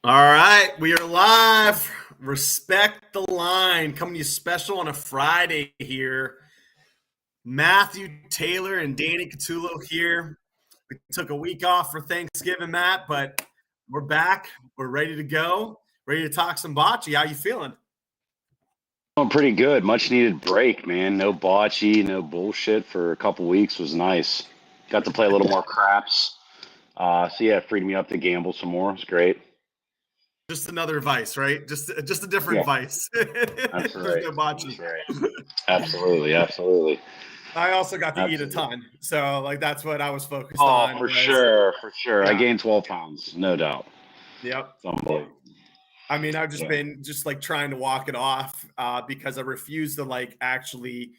All right, we are live. Respect the line. Coming to you special on a Friday here. Matthew Taylor and Danny Catullo here. We took a week off for Thanksgiving, Matt, but we're back. We're ready to go. Ready to talk some bocce. How you feeling? Oh, pretty good. Much needed break, man. No bocce, no bullshit for a couple weeks was nice. Got to play a little more craps. So yeah, it freed me up to gamble some more. It's great. Just another vice, right? Just a different Yeah, vice. that's There's right. no bocce. That's right. Absolutely, absolutely. I also got to eat a Absolutely. ton, so like that's what I was focused Oh, on. for Was sure, for sure. I yeah, gained 12 pounds, no doubt. yep. It's unbelievable. I mean, I've just Yeah. been just like trying to walk it off because I refuse to like actually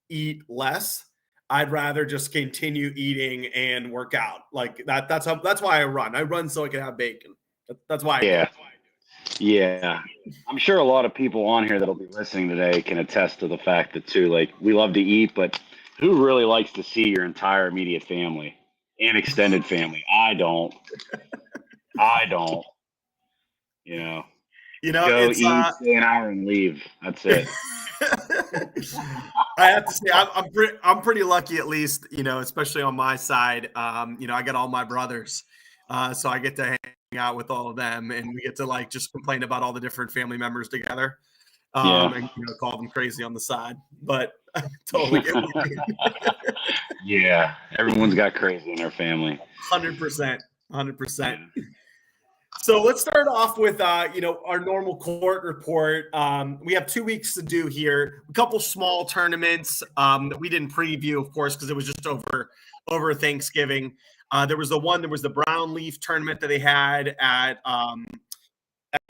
eat less. I'd rather just continue eating and work out. Like that's why I run. I run so I can have bacon. That's why I do Yeah. it. Yeah. I'm sure a lot of people on here that'll be listening today can attest to the fact that too, like we love to eat, but who really likes to see your entire immediate family and extended family? I don't. I don't. You know, You know, go it's eat, stay an hour, and leave. That's it. I have to say I'm pretty lucky at least, especially on my side. I got all my brothers. So I get to hang out with all of them and we get to like just complain about all the different family members together. Yeah. And call them crazy on the side. But I totally get what you mean. Yeah. Everyone's got crazy in their family. 100%. 100%. Yeah. So let's start off with our normal court report. We have 2 weeks to do here. A couple small tournaments that we didn't preview, of course, because it was just over Thanksgiving. There was the Brown Leaf tournament that they had at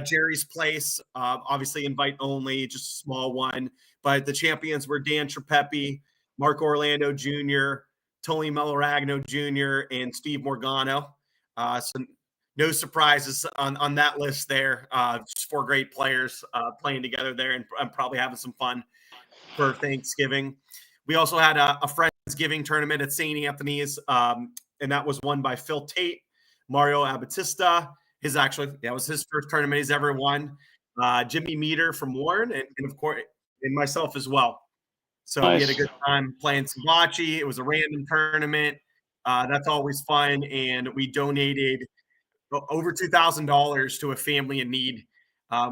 Jerry's place. Obviously, invite only, just a small one. But the champions were Dan Trepepi, Mark Orlando Jr., Tony Meloragno Jr., and Steve Morgano. So no surprises on that list there. Just four great players playing together there and probably having some fun for Thanksgiving. We also had a Friendsgiving tournament at St. Anthony's, and that was won by Phil Tate, Mario Abatista. That was his first tournament he's ever won. Jimmy Meter from Warren, and of course, and myself as well. So we had a Nice. good time playing some bocce. It was a random tournament. That's always fun, and we donated over $2,000 to a family in need,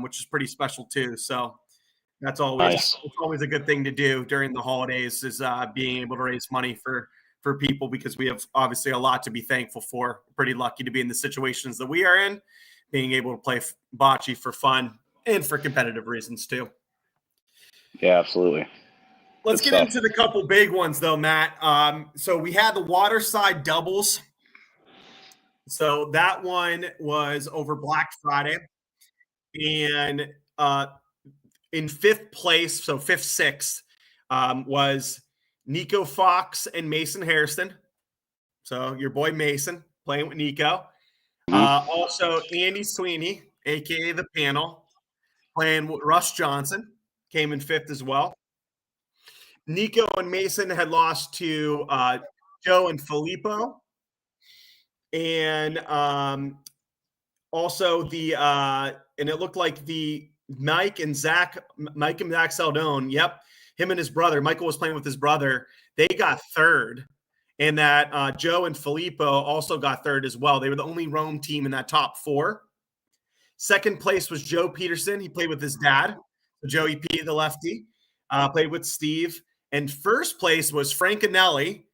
which is pretty special too. So that's Nice. always a good thing to do during the holidays is being able to raise money for people because we have obviously a lot to be thankful for. We're pretty lucky to be in the situations that we are in, being able to play bocce for fun and for competitive reasons too. Yeah, absolutely. Let's Good get stuff. into the couple big ones though, Matt. So we had the Waterside doubles. So that one was over Black Friday. And in fifth place, so fifth, sixth, was Nico Fox and Mason Harrison. So your boy Mason playing with Nico. Mhm. Also, Andy Sweeney, aka the panel, playing with Russ Johnson, came in fifth as well. Nico and Mason had lost to Joe and Filippo. And also and it looked like the Mike and Zach Saldone. Yep. Him and his brother. Michael was playing with his brother. They got third. And that Joe and Filippo also got third as well. They were the only Rome team in that top four. Second place was Joe Peterson. He played with his dad. So Joey P, the lefty, played with Steve. And first place was Francanelli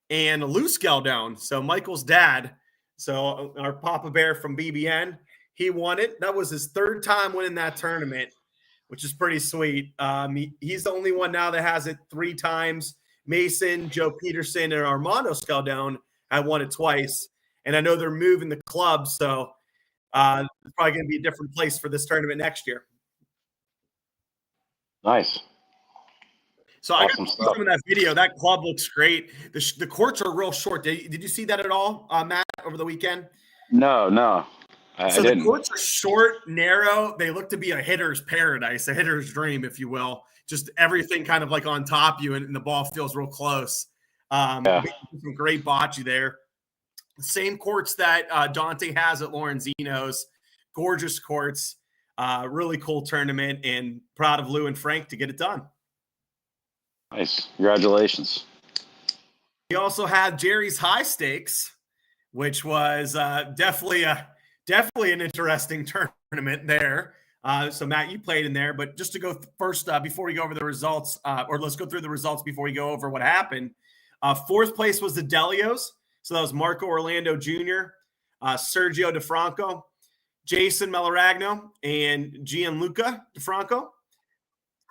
and Lou Skeldone. So Michael's dad. So our Papa Bear from BBN, he won it. That was his third time winning that tournament, which is pretty sweet. He's the only one now that has it three times. Mason, Joe Peterson, and Armando Scaldone have won it twice. And I know they're moving the club, so it's probably going to be a different place for this tournament next year. Nice. So I got Awesome to see some stuff. of that video. That club looks great. The courts are real short. Did you see that at all, Matt, over the weekend? No, no, I So the didn't. courts are short, narrow. They look to be a hitter's paradise, a hitter's dream, if you will. Just everything kind of like on top of you, and the ball feels real close. Yeah. Some great bocce there. Same courts that Dante has at Lorenzino's. gorgeous courts, really cool tournament, and proud of Lou and Frank to get it done. Nice. Congratulations. We also had Jerry's High Stakes, which was definitely an interesting tournament there. So Matt, you played in there, but just to go first before we go over the results, or let's go through the results before we go over what happened. Fourth place was the Delios, so that was Marco Orlando Jr., Sergio DeFranco, Jason Melaragno, and Gianluca DeFranco.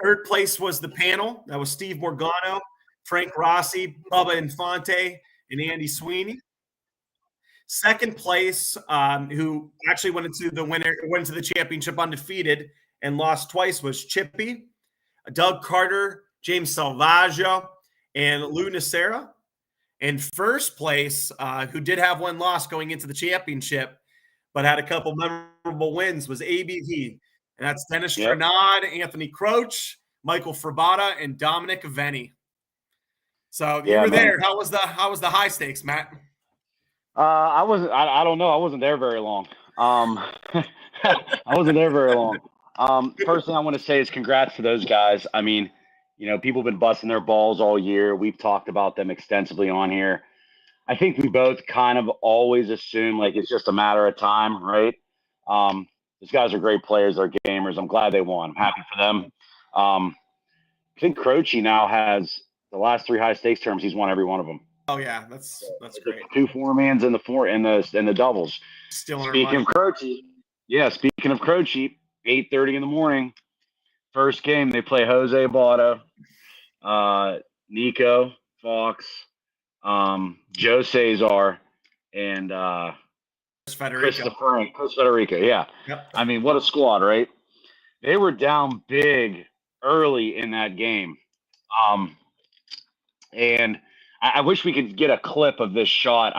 Third place was the panel. That was Steve Morgano, Frank Rossi, Bubba Infante, and Andy Sweeney. Second place, who actually went into the championship undefeated and lost twice, was Chippy, Doug Carter, James Salvaggio, and Lou Nacera. And first place, who did have one loss going into the championship, but had a couple memorable wins, was ABV. And that's Dennis Trenard, Anthony Croach, Michael Frabata, and Dominic Venny. So you were there. How was the high stakes, Matt? I don't know. I wasn't there very long. I wasn't there very long. First thing I want to say is congrats to those guys. I mean, people have been busting their balls all year. We've talked about them extensively on here. I think we both kind of always assume like it's just a matter of time, right? These guys are great players. They're gamers. I'm glad they won. I'm happy for them. I think Croce now has the last 3 high stakes terms. He's won every one of them. Oh yeah, that's great. 2 4-mans and the doubles. Speaking of Croce, speaking of Croce, 8:30 in the morning, first game they play Jose Botto, Nico Fox, Joe Cesar, and Chris Federico. Yeah. Yep. I mean, what a squad, right? They were down big early in that game. And I wish we could get a clip of this shot.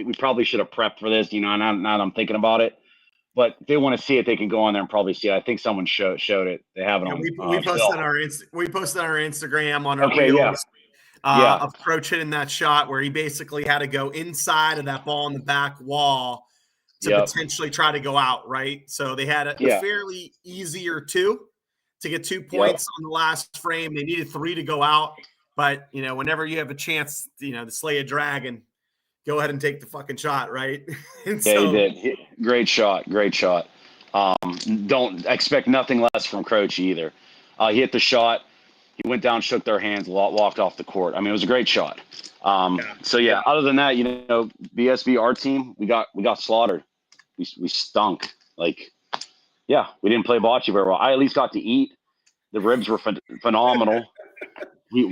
We probably should have prepped for this, now that I'm thinking about it. But if they want to see it, they can go on there and probably see it. I think someone showed it. They have it on. We posted on our Instagram on our reels. Of Croce hitting that shot where he basically had to go inside of that ball on the back wall to potentially try to go out, right? So they had a fairly easier 2 to get 2 points on the last frame. They needed 3 to go out. But, whenever you have a chance, to slay a dragon, go ahead and take the fucking shot, right? He did. Great shot. Don't expect nothing less from Croce either. He hit the shot. He went down, shook their hands, walked off the court. I mean, it was a great shot. So, other than that, BSV, our team, we got slaughtered. We stunk. We didn't play bocce very well. I at least got to eat. The ribs were phenomenal.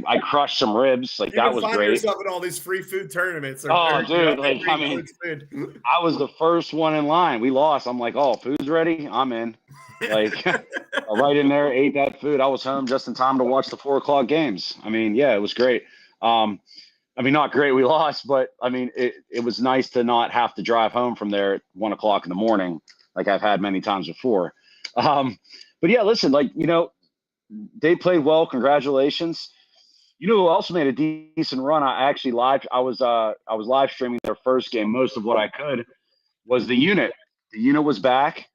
I crushed some ribs. That was great. You find yourself in all these free food tournaments. Dude, I was the first one in line. We lost. I'm like, oh, food's ready? I'm in. Right in there, ate that food. I was home just in time to watch the 4:00 games. I mean, it was great. Not great. We lost, but it was nice to not have to drive home from there at 1:00 in the morning, like I've had many times before. Listen, they played well. Congratulations. Who also made a decent run? I was live streaming their first game. Most of what I could was the unit. The unit was back.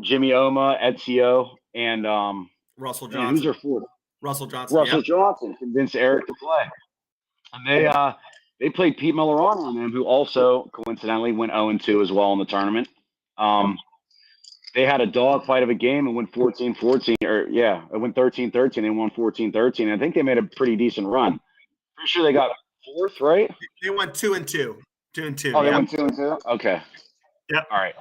Jimmy Oma, Ezio, and Russell Johnson. Who's their 4th? Russell Johnson. Russell Johnson convinced Eric to play. And they played Pete Millerano on them, who also coincidentally went 0-2 as well in the tournament. They had a dogfight of a game and went 14-14, it went 13-13. They won 14-13. I think they made a pretty decent run. Pretty sure they got 4th, right? They went 2-2. 2-2. Oh, they went 2-2? Okay. Yep. All right.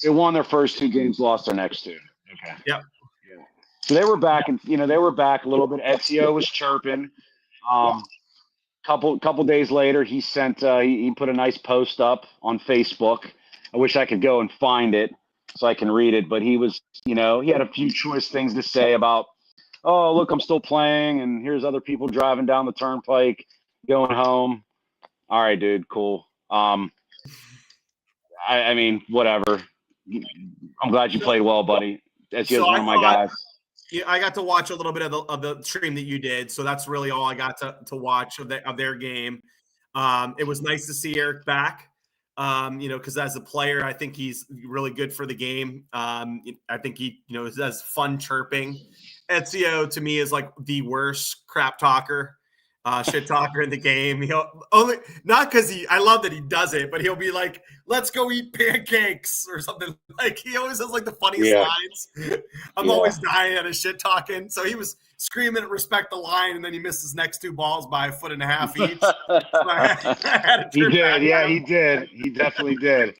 They won their first 2 games, lost their next 2. Okay. Yep. Yeah. So they were back, and they were back a little bit. Ezio was chirping. Couple days later, he sent he put a nice post up on Facebook. I wish I could go and find it so I can read it, but he was, he had a few choice things to say about, oh, look, I'm still playing, and here's other people driving down the turnpike, going home. All right, dude, cool. Whatever. I'm glad you played well, buddy. As you one of my guys. Yeah, I got to watch a little bit of the stream that you did, so that's really all I got to watch of their game. It was nice to see Eric back. Because as a player, I think he's really good for the game. I think he, has fun chirping. Ezio to me is like the worst crap talker, shit talker in the game. He'll only not because I love that he does it, but he'll be like, "Let's go eat pancakes" or something. Like he always has like the funniest lines. I'm always dying at his shit talking. So he was screaming at respect the line, and then he missed his next 2 balls by 1.5 feet each. So I had to He turn did, back yeah, at he him. did. He definitely did.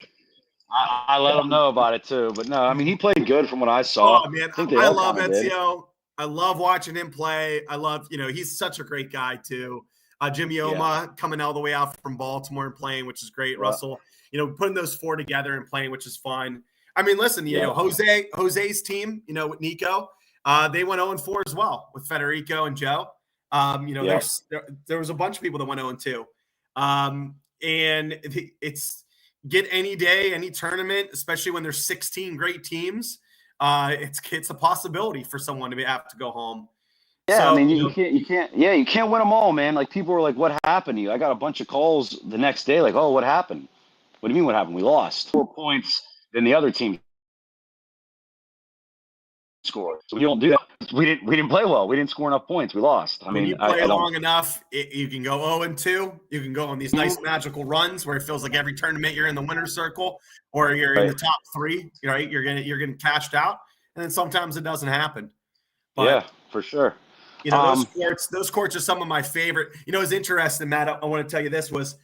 I let him know about it too, but no, I mean he played good from what I saw. Oh man, I think they I all love kind of did. Ezio. I love watching him play. I love, he's such a great guy too. Jimmy Oma coming all the way out from Baltimore and playing, which is great. Yeah. Russell, putting those 4 together and playing, which is fun. I mean, listen, Jose's team, with Nico, they went 0-4 as well with Federico and Joe. There was a bunch of people that went 0-2. And it's get any day, any tournament, especially when there's 16 great teams. It's a possibility for someone to have to go home. Yeah, So, I mean you can't win them all, man. Like people were like, "What happened to you?" I got a bunch of calls the next day, like, "Oh, what happened? What do you mean? What happened? We lost 4 points than the other team scored. So we don't do that. We didn't play well. We didn't score enough points. We lost. I when mean, you play I don't. long enough, you can go 0-2. You can go on these nice magical runs where it feels like every tournament you're in the winner's circle or you're in the top 3. Right? You're getting cashed out, and then sometimes it doesn't happen. But for sure. Those courts are some of my favorite. It's interesting, Matt. I want to tell you this was.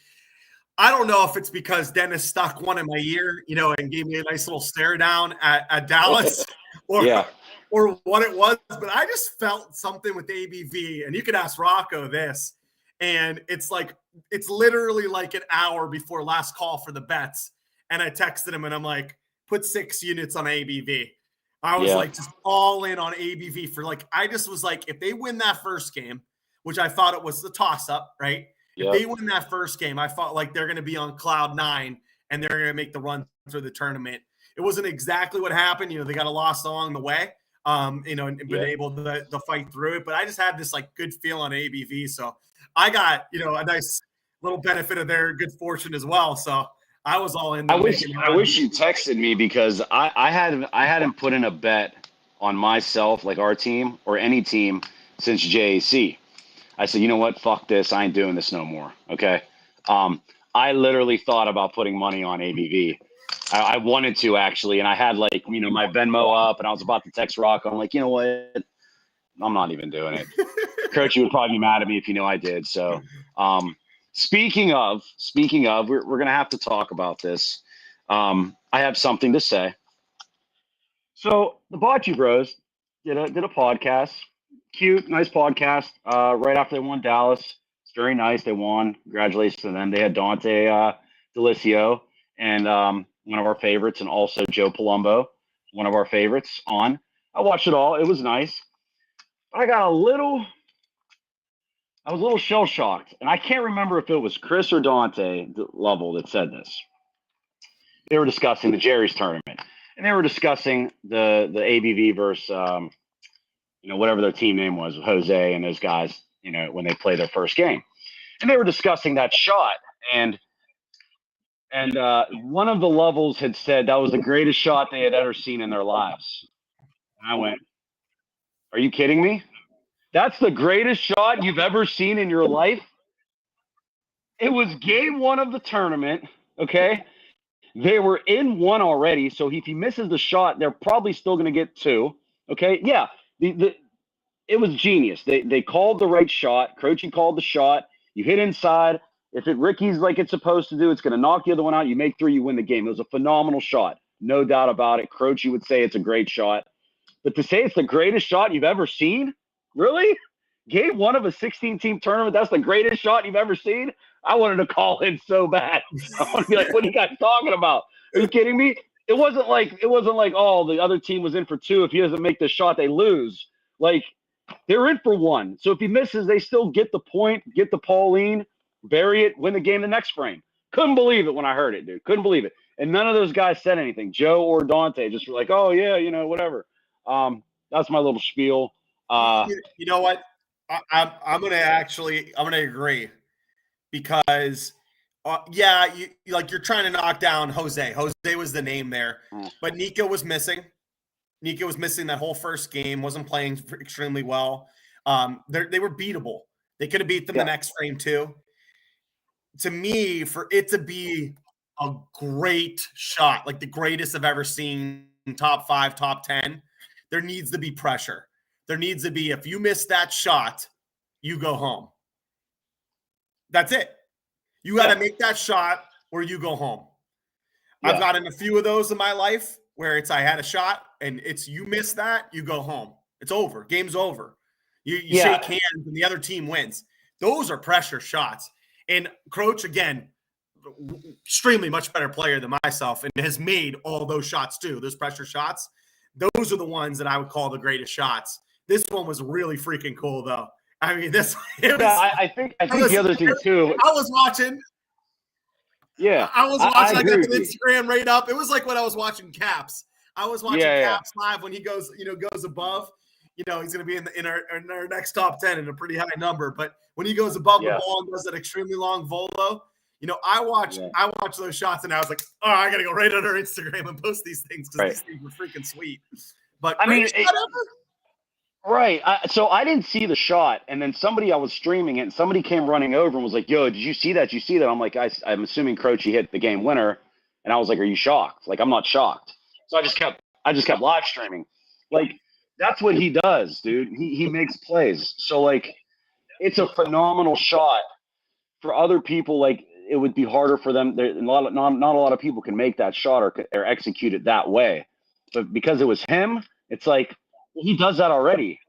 I don't know if it's because Dennis stuck one in my ear, and gave me a nice little stare down at Dallas, or what it was, but I just felt something with ABV, and you could ask Rocco this, and it's literally like an hour before last call for the bets, and I texted him, and I'm like, put 6 units on ABV. I was like just all in on ABV for I just was like, if they win that first game, which I thought it was the toss up, right? If they win that first game, I felt like they're going to be on cloud 9 and they're going to make the run through the tournament. It wasn't exactly what happened. They got a loss along the way, and been able to fight through it. But I just had this good feel on ABV. So I got, a nice little benefit of their good fortune as well. So I was all in. I wish you texted me because I hadn't put in a bet on myself, like our team or any team, since JAC. I said, you know what? Fuck this. I ain't doing this no more. Okay. I literally thought about putting money on ABV. I wanted to actually, and I had my Venmo up, and I was about to text Rock. I'm like, you know what? I'm not even doing it. Coach, you would probably be mad at me if you know I did. So, speaking of, we're gonna have to talk about this. I have something to say. So the Bocce Bros did a podcast. Cute, nice podcast. Right after they won Dallas, it's very nice. They won. Congratulations to them. They had Dante Delicio and one of our favorites, and also Joe Palumbo, one of our favorites. On. I watched it all. It was nice. I was a little shell shocked, and I can't remember if it was Chris or Dante Lovell that said this. They were discussing the Jerry's tournament, and they were discussing the ABV versus whatever their team name was, Jose and those guys, when they play their first game. And they were discussing that shot. And one of the Lovels had said that was the greatest shot they had ever seen in their lives. And I went, are you kidding me? That's the greatest shot you've ever seen in your life? It was game 1 of the tournament, okay? They were in 1 already, so if he misses the shot, they're probably still going to get 2, okay? Yeah, it was genius. They called the right shot. Croce called the shot. You hit inside. If it Ricky's like it's supposed to do, it's going to knock the other one out. You make 3, you win the game. It was a phenomenal shot. No doubt about it. Croce would say it's a great shot. But to say it's the greatest shot you've ever seen? Really? Game 1 of a 16-team tournament, that's the greatest shot you've ever seen? I wanted to call in so bad. I want to be like, what are you guys talking about? Are you kidding me? It wasn't like, oh, the other team was in for 2. If he doesn't make the shot, they lose. Like, they're in for 1. So if he misses, they still get the point, get the Pauline, bury it, win the game the next frame. Couldn't believe it when I heard it, dude. Couldn't believe it. And none of those guys said anything. Joe or Dante just were like, oh, yeah, whatever. That's my little spiel. You know what? I'm going to agree because Yeah, you're trying to knock down Jose. Jose was the name there, Mm. but Nico was missing. Nico was missing that whole first game. Wasn't playing extremely well. They were beatable. They could have beat them the Yeah. next frame too. To me, for it to be a great shot, like the greatest I've ever seen, top 5, top 10, there needs to be pressure. There needs to be, if you miss that shot, you go home. That's it. You got to make that shot or you go home. I've Yeah. gotten a few of those in my life where it's I had a shot and it's you miss that, you go home. It's over. Game's over. You shake hands and the other team wins. Those are pressure shots. And Croach, again, extremely much better player than myself and has made all those shots too. Those pressure shots. Those are the ones that I would call the greatest shots. This one was really freaking cool though. I mean, I think the other thing too. I was watching. Yeah, I was watching. I got the agree Instagram right up. It was like when I was watching Caps. I was watching Caps live when he goes above. He's going to be in our next top 10 in a pretty high number. But when he goes above the ball and does that extremely long volo, I watch those shots and I was like, oh, I got to go right on our Instagram and post these things because these things were freaking sweet. But I mean, right. So I didn't see the shot, and then I was streaming it, and somebody came running over and was like, "Yo, did you see that? Did you see that?" I'm like, I'm assuming Croce hit the game winner, and I was like, "Are you shocked?" Like, I'm not shocked. So I just kept live streaming. Like, that's what he does, dude. He makes plays. So like, it's a phenomenal shot. For other people, like it would be harder for them. Not a lot of people can make that shot or execute it that way. But because it was him, it's like he does that already.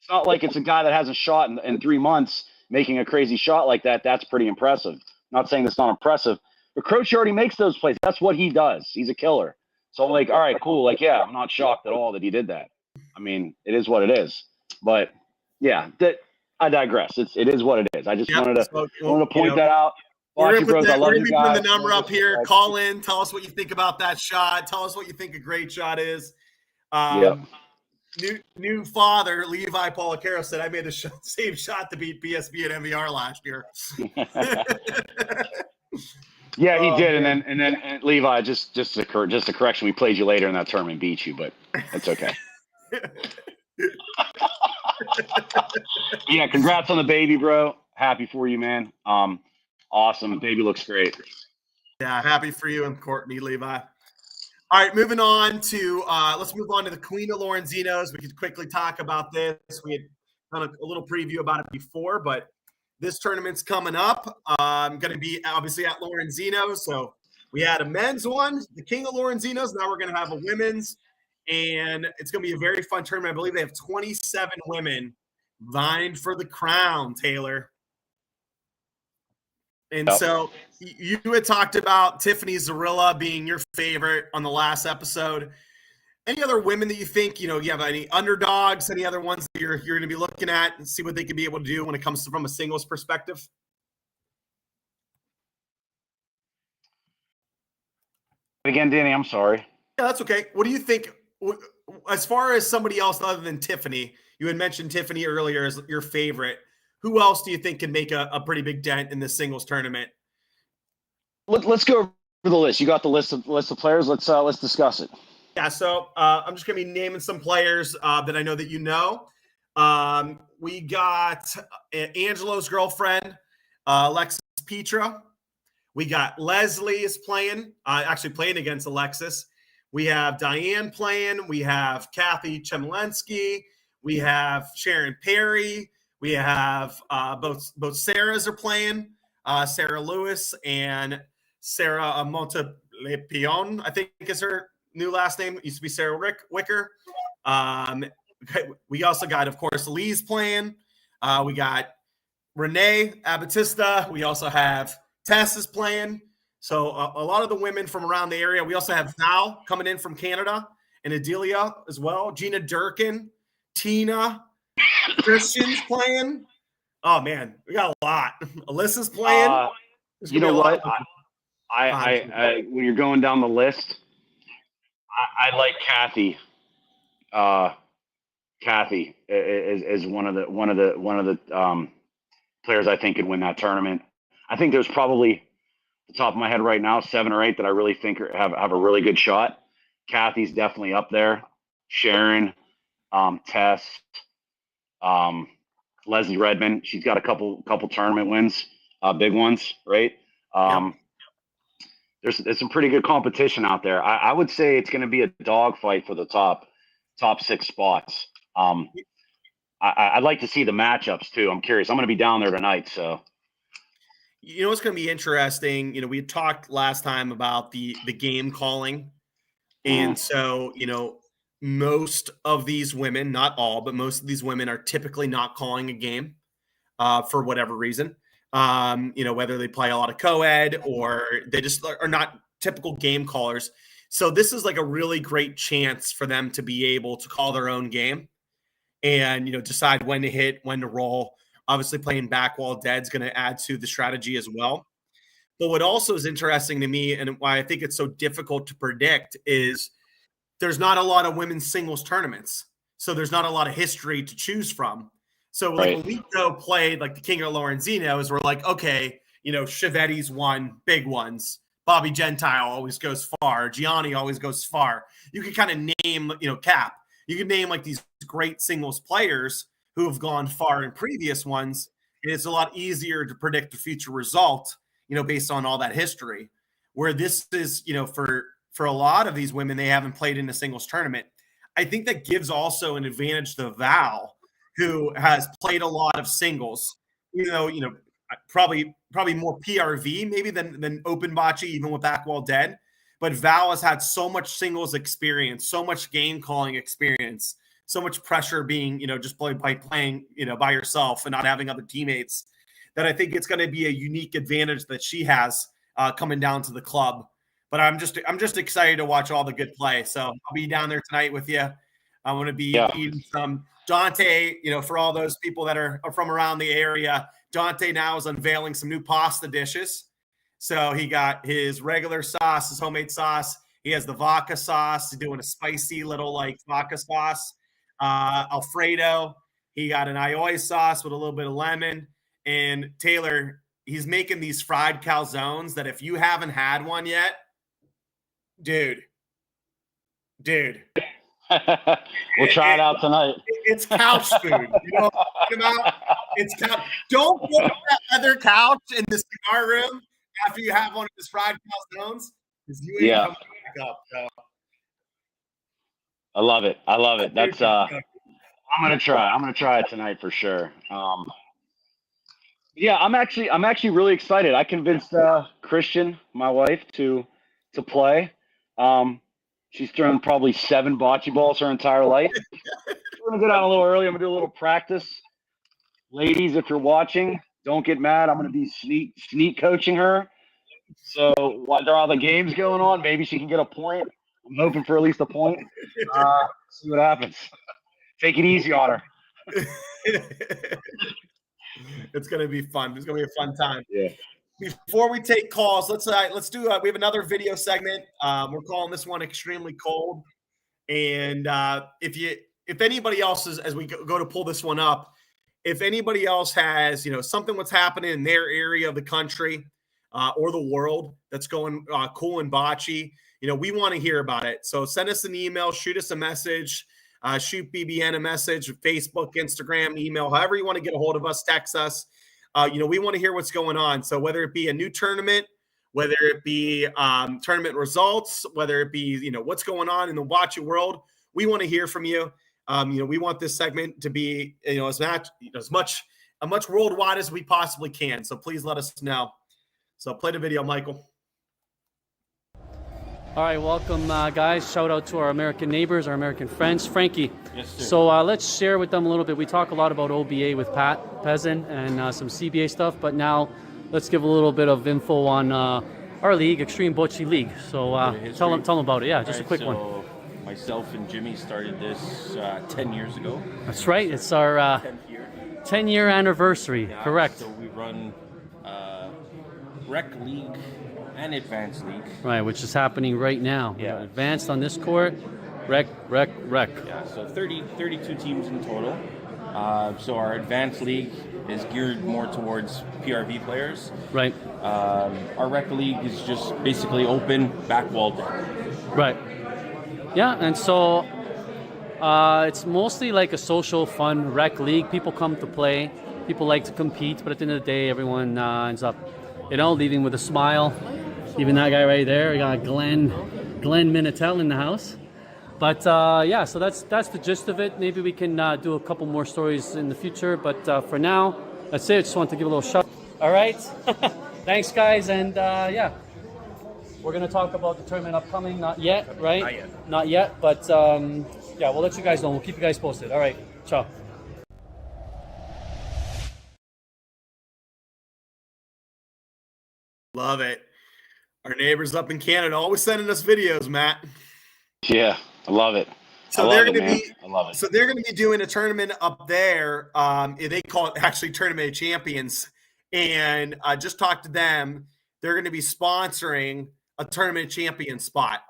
It's not like it's a guy that hasn't shot in 3 months making a crazy shot like that. That's pretty impressive. Not saying that's not impressive, but Croce already makes those plays. That's what he does. He's a killer. So I'm like, all right, cool. Like, yeah, I'm not shocked at all that he did that. I mean, it is what it is. But yeah, I digress. It is what it is. I just wanted to point that out. We're going to be putting the number up here. Call in. Tell us what you think about that shot. Tell us what you think a great shot is. New father, Levi Policaro, said, I made the same shot to beat BSB at MVR last year. Yeah, he did. Man. And then Levi, just a correction. We played you later in that tournament and beat you, but that's okay. Yeah, congrats on the baby, bro. Happy for you, man. Awesome. Baby looks great. Yeah, happy for you and Courtney, Levi. All right, moving on to let's move on to the Queen of Lorenzinos. We could quickly talk about this. We had done a little preview about it before, but this tournament's coming up. Going to be obviously at Lorenzino. So we had a men's one, the King of Lorenzinos. Now we're going to have a women's, and it's going to be a very fun tournament. I believe they have 27 women vying for the crown, Taylor. And so you had talked about Tiffany Zarilla being your favorite on the last episode. Any other women that you think, you have any underdogs, any other ones that you're going to be looking at and see what they can be able to do when it comes from a singles perspective? Again, Danny, I'm sorry. Yeah, that's okay. What do you think as far as somebody else other than Tiffany? You had mentioned Tiffany earlier as your favorite. Who else do you think can make a pretty big dent in this singles tournament? Let's go over the list. You got the list of players. Let's discuss it. Yeah, so I'm just going to be naming some players that I know that you know. We got Angelo's girlfriend, Alexis Petra. We got Leslie is playing, actually playing against Alexis. We have Diane playing. We have Kathy Chemlensky. We have Sharon Perry. We have both Sarahs are playing, Sarah Lewis and Sarah Montelepion, I think is her new last name. It used to be Sarah Wicker. We also got, of course, Lee's playing. We got Renee Abatista. We also have Tess is playing. So a lot of the women from around the area. We also have Val coming in from Canada and Adelia as well. Gina Durkin, Tina, Christian's playing. Oh man, we got a lot. Alyssa's playing. You know what? I when you're going down the list, I like Kathy. Kathy is one of the players I think could win that tournament. I think there's probably the top of my head right now, 7 or 8 that I really think have a really good shot. Kathy's definitely up there. Sharon, Tess, Leslie Redmond. She's got a couple tournament wins, big ones, right? Yep. There's some pretty good competition out there. I would say it's going to be a dogfight for the top 6 spots. I'd like to see the matchups too. I'm curious. I'm going to be down there tonight, so. You know what's going to be interesting? We had talked last time about the game calling, and so most of these women, not all, but most of these women are typically not calling a game for whatever reason. Whether they play a lot of co-ed or they just are not typical game callers. So this is like a really great chance for them to be able to call their own game and, decide when to hit, when to roll. Obviously playing back wall dead is going to add to the strategy as well. But what also is interesting to me and why I think it's so difficult to predict is there's not a lot of women's singles tournaments. So there's not a lot of history to choose from. So like when we played like the King of Lorenzino's, we're like, okay, Chiavetti's won big ones. Bobby Gentile always goes far. Gianni always goes far. You can kind of name, Cap. You can name like these great singles players who have gone far in previous ones. And it's a lot easier to predict the future result, based on all that history. Where this is, for a lot of these women, they haven't played in a singles tournament. I think that gives also an advantage to Val, who has played a lot of singles, probably more PRV maybe than open bocce, even with back wall dead. But Val has had so much singles experience, so much game calling experience, so much pressure being, just by playing, by yourself and not having other teammates, that I think it's going to be a unique advantage that she has coming down to the club. But I'm just excited to watch all the good play. So I'll be down there tonight with you. I'm going to be eating some Dante, for all those people that are from around the area. Dante now is unveiling some new pasta dishes. So he got his regular sauce, his homemade sauce. He has the vodka sauce. He's doing a spicy little like vodka sauce. Alfredo. He got an aioli sauce with a little bit of lemon. And Taylor, he's making these fried calzones that if you haven't had one yet, dude. We'll try it out tonight. It's couch food. You know what I'm talking about? It's couch. Don't put that leather couch in the cigar room after you have one of his fried calzones, because you ain't coming back up. So. I love it. That's I'm gonna try it tonight for sure. Yeah, I'm actually really excited. I convinced Christian, my wife, to play. She's thrown probably 7 bocce balls her entire life. We're gonna go down a little early. I'm gonna do a little practice. Ladies, if you're watching, don't get mad. I'm gonna be sneak coaching her. So while there are the games going on, maybe she can get a point. I'm hoping for at least a point. See what happens. Take it easy on her. It's gonna be fun. It's gonna be a fun time. Yeah. Before we take calls, let's do. We have another video segment. We're calling this one "Extremely Cold." And if anybody else is, as we go to pull this one up, if anybody else has something what's happening in their area of the country or the world that's going cool in bocce, we want to hear about it. So send us an email, shoot us a message. Shoot BBN a message, Facebook, Instagram, email, however you want to get a hold of us, text us. We want to hear what's going on. So whether it be a new tournament, whether it be tournament results, whether it be, what's going on in the bocce world, we want to hear from you. We want this segment to be, as much worldwide as we possibly can. So please let us know. So play the video, Michael. All right, welcome, guys. Shout out to our American neighbors, our American friends. Frankie, yes, sir. So let's share with them a little bit. We talk a lot about OBA with Pat Pezin and some CBA stuff, but now let's give a little bit of info on our league, Extreme Bocce League. So tell them about it. Yeah, just a quick one. Myself and Jimmy started this 10 years ago. That's right. It's our 10-year anniversary. Yeah, correct. So we run Rec League and Advanced League. Right, which is happening right now. Yeah. Advanced on this court, rec. Yeah, so 32 teams in total. So our Advanced League is geared more towards PRV players. Right. Our rec league is just basically open, back wall deck. Right. Yeah, and so it's mostly like a social, fun rec league. People come to play. People like to compete, but at the end of the day, everyone ends up, leaving with a smile. Even that guy right there, we got Glenn Minitel in the house. But yeah, so that's the gist of it. Maybe we can do a couple more stories in the future. But for now, that's it. Just want to give a little shout. All right. Thanks, guys. And yeah, we're going to talk about the tournament upcoming. Not yet, right? Not yet. Not yet. But yeah, we'll let you guys know. We'll keep you guys posted. All right. Ciao. Love it. Our neighbors up in Canada always sending us videos, Matt. Yeah, I love it. So I love they're it, going to man. be I love it. So they're going to be doing a tournament up there. They call it actually Tournament of Champions. And I just talked to them. They're going to be sponsoring a Tournament of Champions spot.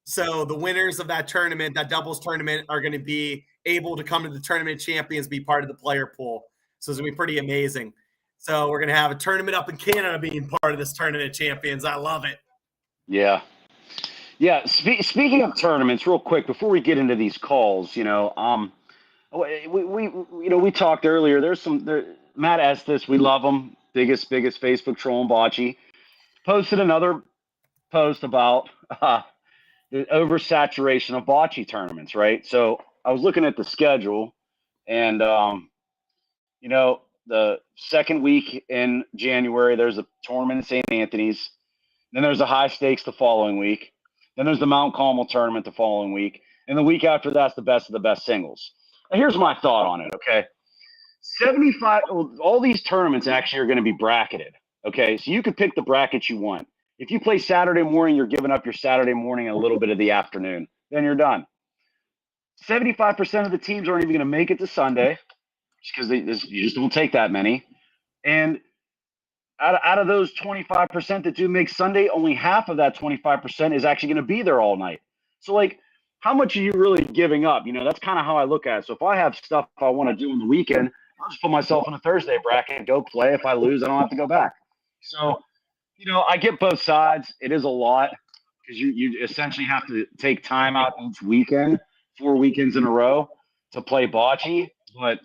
So the winners of that tournament, that doubles tournament, are going to be able to come to the Tournament of Champions, be part of the player pool. So it's going to be pretty amazing. So we're going to have a tournament up in Canada being part of this Tournament of Champions. I love it. Yeah. Yeah. Speaking of tournaments, real quick, before we get into these calls, we talked earlier. Matt Estes, we love him. Biggest Facebook troll in Bocce. Posted another post about the oversaturation of bocce tournaments, right? So I was looking at the schedule, and the second week in January, there's a tournament in St. Anthony's. Then there's a high stakes the following week. Then there's the Mount Carmel tournament the following week. And the week after that's the best of the best singles. Now, here's my thought on it, okay? 75, all these tournaments actually are going to be bracketed, okay? So you can pick the bracket you want. If you play Saturday morning, you're giving up your Saturday morning and a little bit of the afternoon. Then you're done. 75% of the teams aren't even going to make it to Sunday because you just don't take that many. And out of those 25% that do make Sunday, only half of that 25% is actually going to be there all night. So, how much are you really giving up? That's kind of how I look at it. So if I have stuff I want to do on the weekend, I'll just put myself in a Thursday bracket and go play. If I lose, I don't have to go back. So, I get both sides. It is a lot because you essentially have to take time out each weekend, 4 weekends in a row to play bocce. But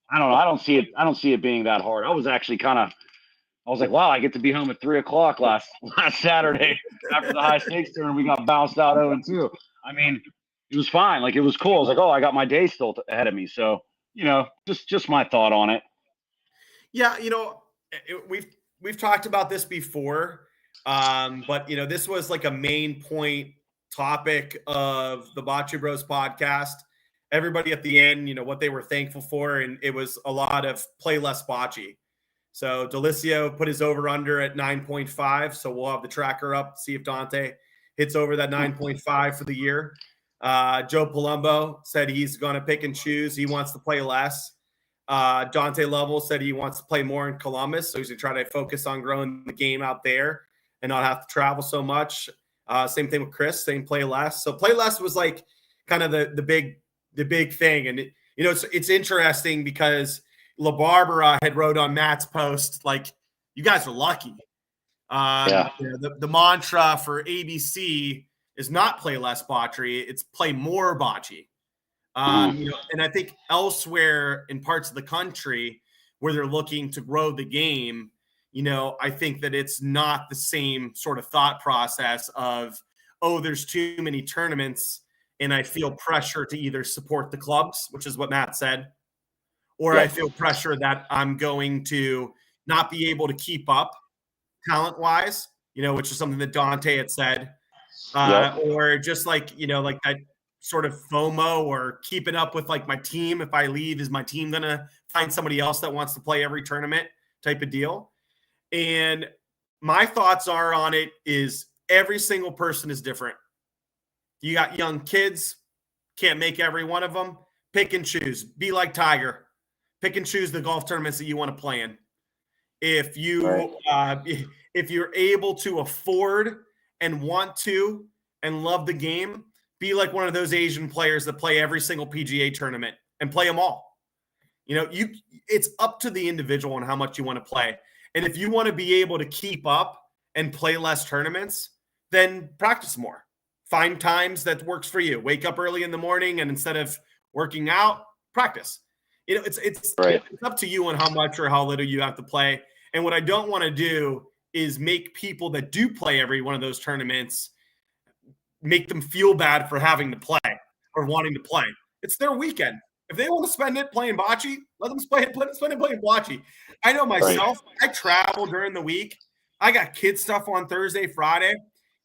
I don't know. I don't see it being that hard. I was like, wow, I get to be home at 3:00 last Saturday after the high stakes tournament. We got bounced out 0-2. I mean, it was fine. It was cool. I was like, oh, I got my day still ahead of me. So, just my thought on it. Yeah, we've talked about this before, but this was like a main point topic of the Bocce Bros podcast. Everybody at the end, what they were thankful for, and it was a lot of play less bocce. So Delicio put his over-under at 9.5. So we'll have the tracker up, see if Dante hits over that 9.5 for the year. Joe Palumbo said he's going to pick and choose. He wants to play less. Dante Lovell said he wants to play more in Columbus. So he's going to try to focus on growing the game out there and not have to travel so much. Same thing with Chris, saying play less. So play less was kind of the big thing. And, it's interesting because LaBarbera had wrote on Matt's post, you guys are lucky. Yeah. The mantra for ABC is not play less bocce, it's play more bocce. And I think elsewhere in parts of the country where they're looking to grow the game, I think that it's not the same sort of thought process of, oh, there's too many tournaments and I feel pressure to either support the clubs, which is what Matt said, or I feel pressure that I'm going to not be able to keep up talent-wise, which is something that Dante had said, or just like that sort of FOMO or keeping up with my team. If I leave, is my team going to find somebody else that wants to play every tournament type of deal? And my thoughts are on it is every single person is different. You got young kids, can't make every one of them. Pick and choose. Be like Tiger. Pick and choose the golf tournaments that you want to play in. If if you're able to afford and want to and love the game, be like one of those Asian players that play every single PGA tournament and play them all. It's up to the individual on how much you want to play. And if you want to be able to keep up and play less tournaments, then practice more. Find times that works for you. Wake up early in the morning, and instead of working out, practice. It's up to you on how much or how little you have to play. And what I don't want to do is make people that do play every one of those tournaments, make them feel bad for having to play or wanting to play. It's their weekend. If they want to spend it playing bocce, let them spend it playing bocce. I know myself. I travel during the week. I got kid stuff on Thursday, Friday.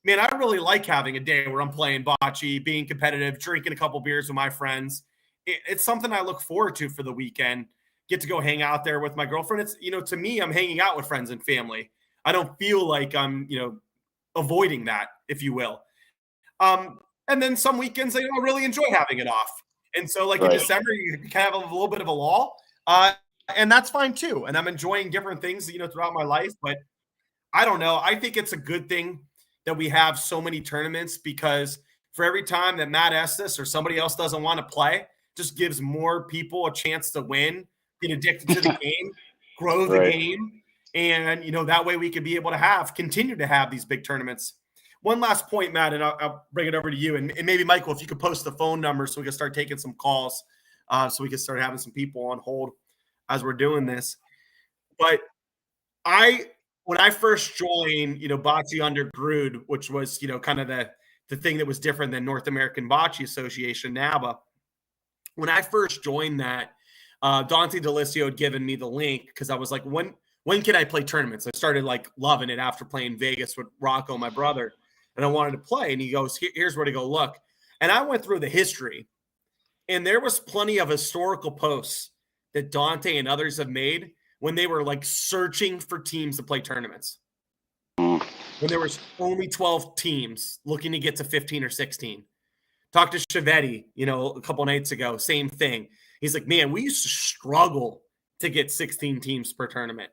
Man, I really like having a day where I'm playing bocce, being competitive, drinking a couple beers with my friends. It's something I look forward to for the weekend. Get to go hang out there with my girlfriend. It's, to me, I'm hanging out with friends and family. I don't feel like I'm, avoiding that, if you will. And then some weekends, I really enjoy having it off. And so, in December, you kind of have a little bit of a lull, and that's fine too. And I'm enjoying different things, throughout my life. But I don't know. I think it's a good thing that we have so many tournaments, because for every time that Matt Estes or somebody else doesn't want to play, just gives more people a chance to win, get addicted to the game, grow the game, and that way we could be able to continue to have these big tournaments. One last point, Matt, and I'll bring it over to you. And maybe, Michael, if you could post the phone number so we can start taking some calls, so we can start having some people on hold as we're doing this. But when I first joined, Bocce under Grood, which was, kind of the thing that was different than North American Bocce Association, NABA. When I first joined that, Dante DeLisio had given me the link, because I was like, when can I play tournaments? I started loving it after playing Vegas with Rocco, my brother. And I wanted to play. And he goes, here's where to go look. And I went through the history. And there was plenty of historical posts that Dante and others have made when they were searching for teams to play tournaments. When there was only 12 teams looking to get to 15 or 16. Talked to Chiavetti, a couple nights ago, same thing. He's like, man, we used to struggle to get 16 teams per tournament.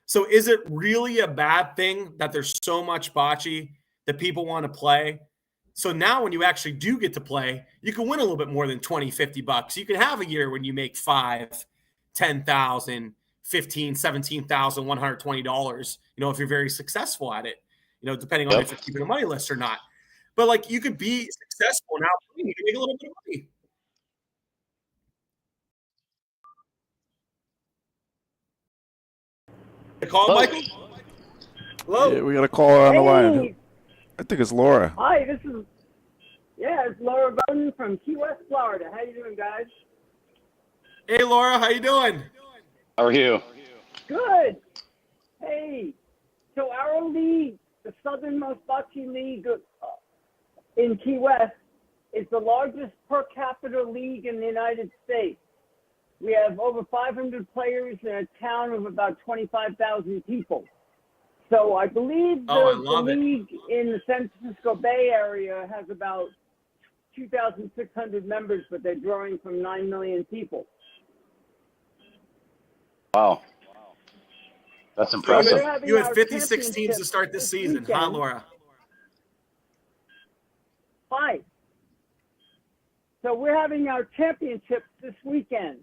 So is it really a bad thing that there's so much bocce that people want to play? So now when you actually do get to play, you can win a little bit more than $20, $50. You can have a year when you make $5,000, $10,000, $15,000, $17,120, if you're very successful at it, depending on if you're keeping a money list or not. But you could be successful now, you can make a little bit of money. Call Michael? Hello? Yeah, we got a caller on the line. I think it's Laura. Hi, it's Laura Bowden from Key West, Florida. How you doing, guys? Hey, Laura, how you doing? How are you? Good. Hey, so our league, the Southernmost Bocce League in Key West, is the largest per capita league in the United States. We have over 500 players in a town of about 25,000 people. So I believe the league in the San Francisco Bay Area has about 2,600 members, but they're growing from 9 million people. Wow. That's impressive. You had 56 teams to start this season, huh, Laura? Hi. So we're having our championship this weekend.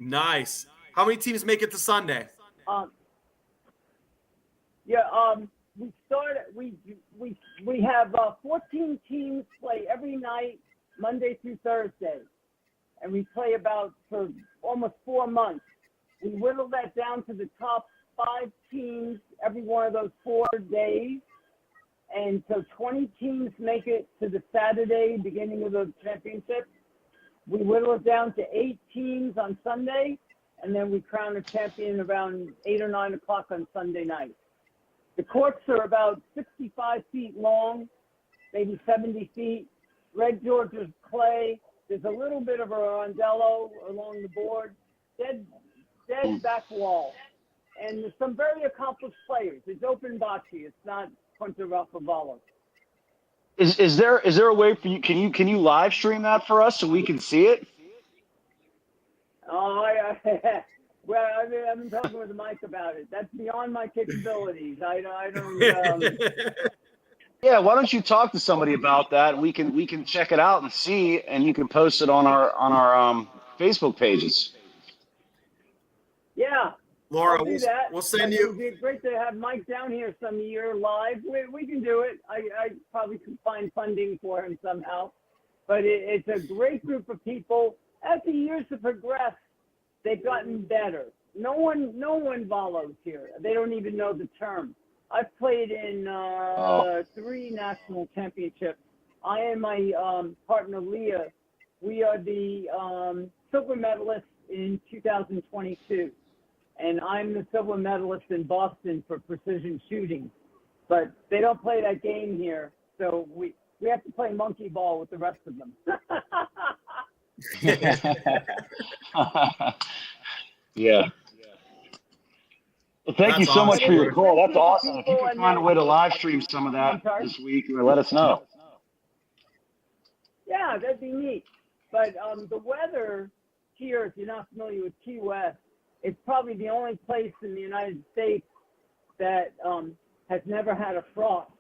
Nice. How many teams make it to Sunday? We have 14 teams play every night, Monday through Thursday, and we play for almost 4 months. We whittle that down to the top 5 teams every one of those 4 days, and so 20 teams make it to the Saturday beginning of the championship. We whittle it down to 8 teams on Sunday, and then we crown a champion around 8 or 9 o'clock on Sunday night. The courts are about 65 feet long, maybe 70 feet. Red Georgia clay. There's a little bit of a rondello along the board. Dead back wall. And there's some very accomplished players. It's open bocce. It's not Punta Raffavallo. Is there a way for you? Can you live stream that for us so we can see it? Oh, well, I've been talking with Mike about it. That's beyond my capabilities. I don't. Yeah, why don't you talk to somebody about that? We can check it out and see, and you can post it on our Facebook pages. Yeah, Laura, I'll do that. we'll send It you. would be great to have Mike down here some year live. We can do it. I probably could find funding for him somehow. But it's a great group of people. As the years have progressed, they've gotten better. No one follows here. They don't even know the term. I've played in 3 national championships. I and my partner Leah, we are the silver medalists in 2022, and I'm the silver medalist in Boston for precision shooting. But they don't play that game here, so we have to play monkey ball with the rest of them. Yeah. Well, thank you That's so much awesome, for your Laura. call. That's awesome. If you People, can and find a then- way to live stream some of that I'm sorry? this week, let us know. Yeah, that'd be neat. But the weather here, if you're not familiar with Key West, it's probably the only place in the United States that has never had a frost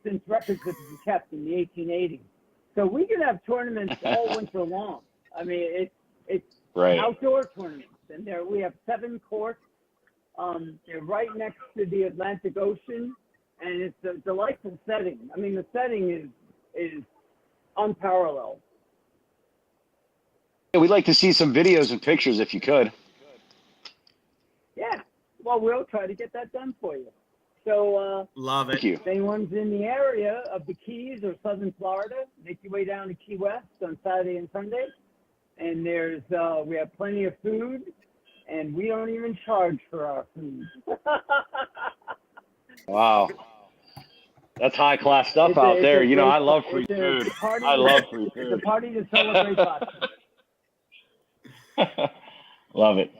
since records have been kept in the 1880s. So we can have tournaments all winter long. I mean, it's Right. outdoor tournaments, and we have 7 courts. They're right next to the Atlantic Ocean, and it's a delightful setting. I mean, the setting is unparalleled. Yeah, we'd like to see some videos and pictures if you could. Yeah, well, we'll try to get that done for you. So Love Thank it. you. if anyone's in the area of the Keys or Southern Florida, make your way down to Key West on Saturday and Sunday. And we have plenty of food, and we don't even charge for our food. Wow. That's high class stuff It's a- out it's there. a You know, great- I love free it's a food. party I to- love free It's a food. party to celebrate Bocce. Love it.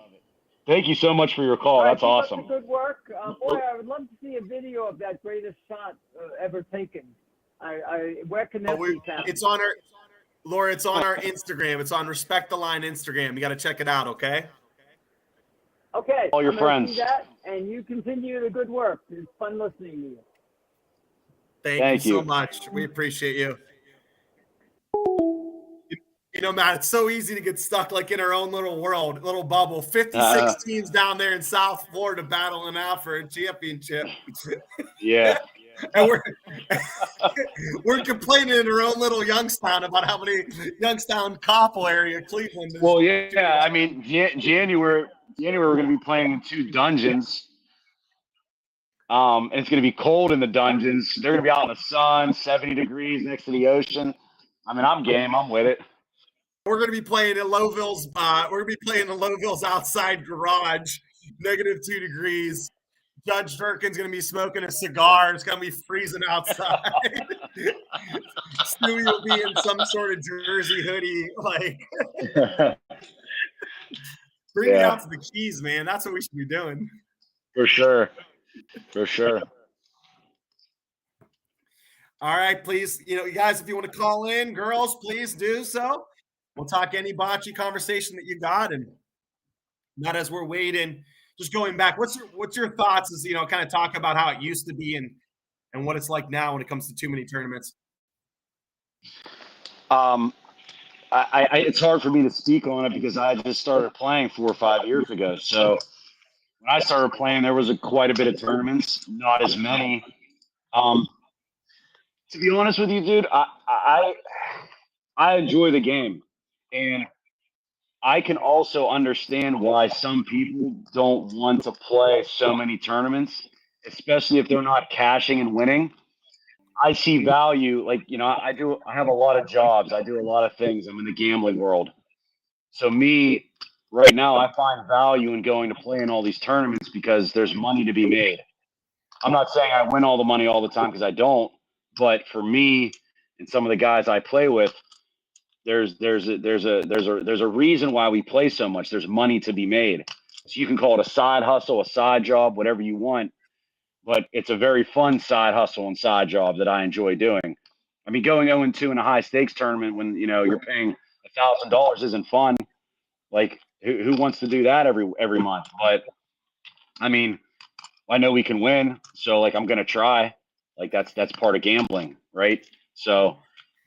Thank you so much for your call. All right, That's keep up awesome. the good work. Boy, I would love to see a video of that greatest shot ever taken. Where can that be found? It's on our Laura. It's on our Instagram. It's on Respect the Line Instagram. You got to check it out. Okay. Okay. All your I'm gonna friends. see that, and you continue the good work. It's fun listening to you. Thank you so you. much. We appreciate you. You know, Matt, it's so easy to get stuck like in our own little world, little bubble. 56 teams down there in South Florida battling out for a championship. Yeah. And we're complaining in our own little Youngstown about how many Youngstown, Coppell area, Cleveland. Is. Well, yeah. I mean, January we're going to be playing in 2 dungeons. And it's going to be cold in the dungeons. They're going to be out in the sun, 70 degrees next to the ocean. I mean, I'm game. I'm with it. We're going to be playing in Lowville's. We're going to be playing in Lowville's outside garage, -2 degrees. Judge Durkin's going to be smoking a cigar. It's going to be freezing outside. Stewie will be in some sort of jersey hoodie. Like, bring me out to the Keys, man. That's what we should be doing. For sure. For sure. All right, please. You guys, if you want to call in, girls, please do so. We'll talk any bocce conversation that you got, and not as we're waiting. Just going back, what's your thoughts? As kind of talk about how it used to be and what it's like now when it comes to too many tournaments. It's hard for me to speak on it because I just started playing 4 or 5 years ago. So when I started playing, there was quite a bit of tournaments, not as many. To be honest with you, dude, I enjoy the game, and I can also understand why some people don't want to play so many tournaments, especially if they're not cashing and winning. I see value, like, I have a lot of jobs. I do a lot of things. I'm in the gambling world. So me, right now, I find value in going to play in all these tournaments because there's money to be made. I'm not saying I win all the money all the time because I don't, but for me and some of the guys I play with, there's a reason why we play so much. There's money to be made. So you can call it a side hustle, a side job, whatever you want, but it's a very fun side hustle and side job that I enjoy doing. I mean, going 0-2 in a high stakes tournament when you're paying $1,000 isn't fun. Like, who wants to do that every month? But I mean, I know we can win, so like I'm gonna try. Like that's part of gambling, right? So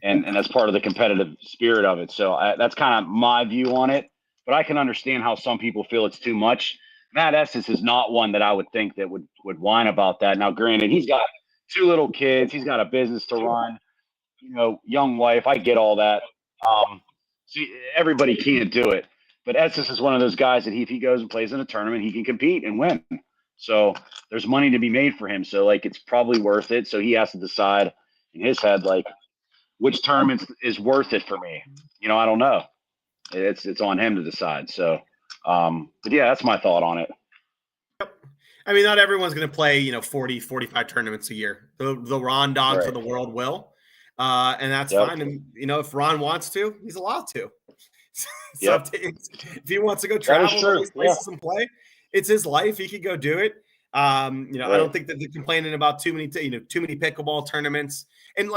and that's part of the competitive spirit of it. So that's kind of my view on it. But I can understand how some people feel it's too much. Matt Estes is not one that I would think that would whine about that. Now, granted, he's got 2 little kids. He's got a business to run, young wife. I get all that. See, everybody can't do it. But Estes is one of those guys that if he goes and plays in a tournament, he can compete and win. So there's money to be made for him. So, it's probably worth it. So he has to decide in his head, which tournament is worth it for me. I don't know. It's on him to decide. So, but yeah, that's my thought on it. I mean, not everyone's going to play, 40, 45 tournaments a year. The Ron dogs of the world will. And that's fine. And, if Ron wants to, he's allowed to. So if he wants to go travel to these places and play, it's his life. He could go do it. I don't think that they're complaining about too many pickleball tournaments. And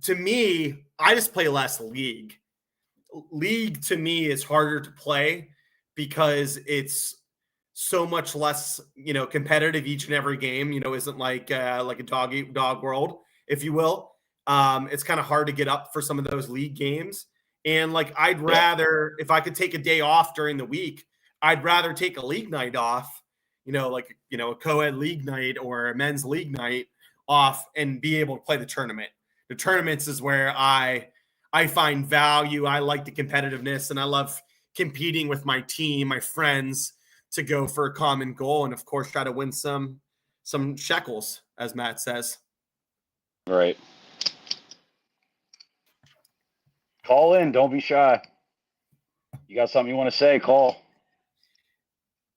to me, I just play less league. League to me is harder to play because it's so much less, competitive each and every game. Isn't like a dog world, if you will. It's kind of hard to get up for some of those league games. And I'd rather, if I could take a day off during the week, I'd rather take a league night off, a co-ed league night or a men's league night off and be able to play the tournament. The tournaments is where I find value. I like the competitiveness, and I love competing with my team, my friends, to go for a common goal, and of course try to win some shekels, as Matt says. Right. Call in. Don't be shy. You got something you want to say? Call.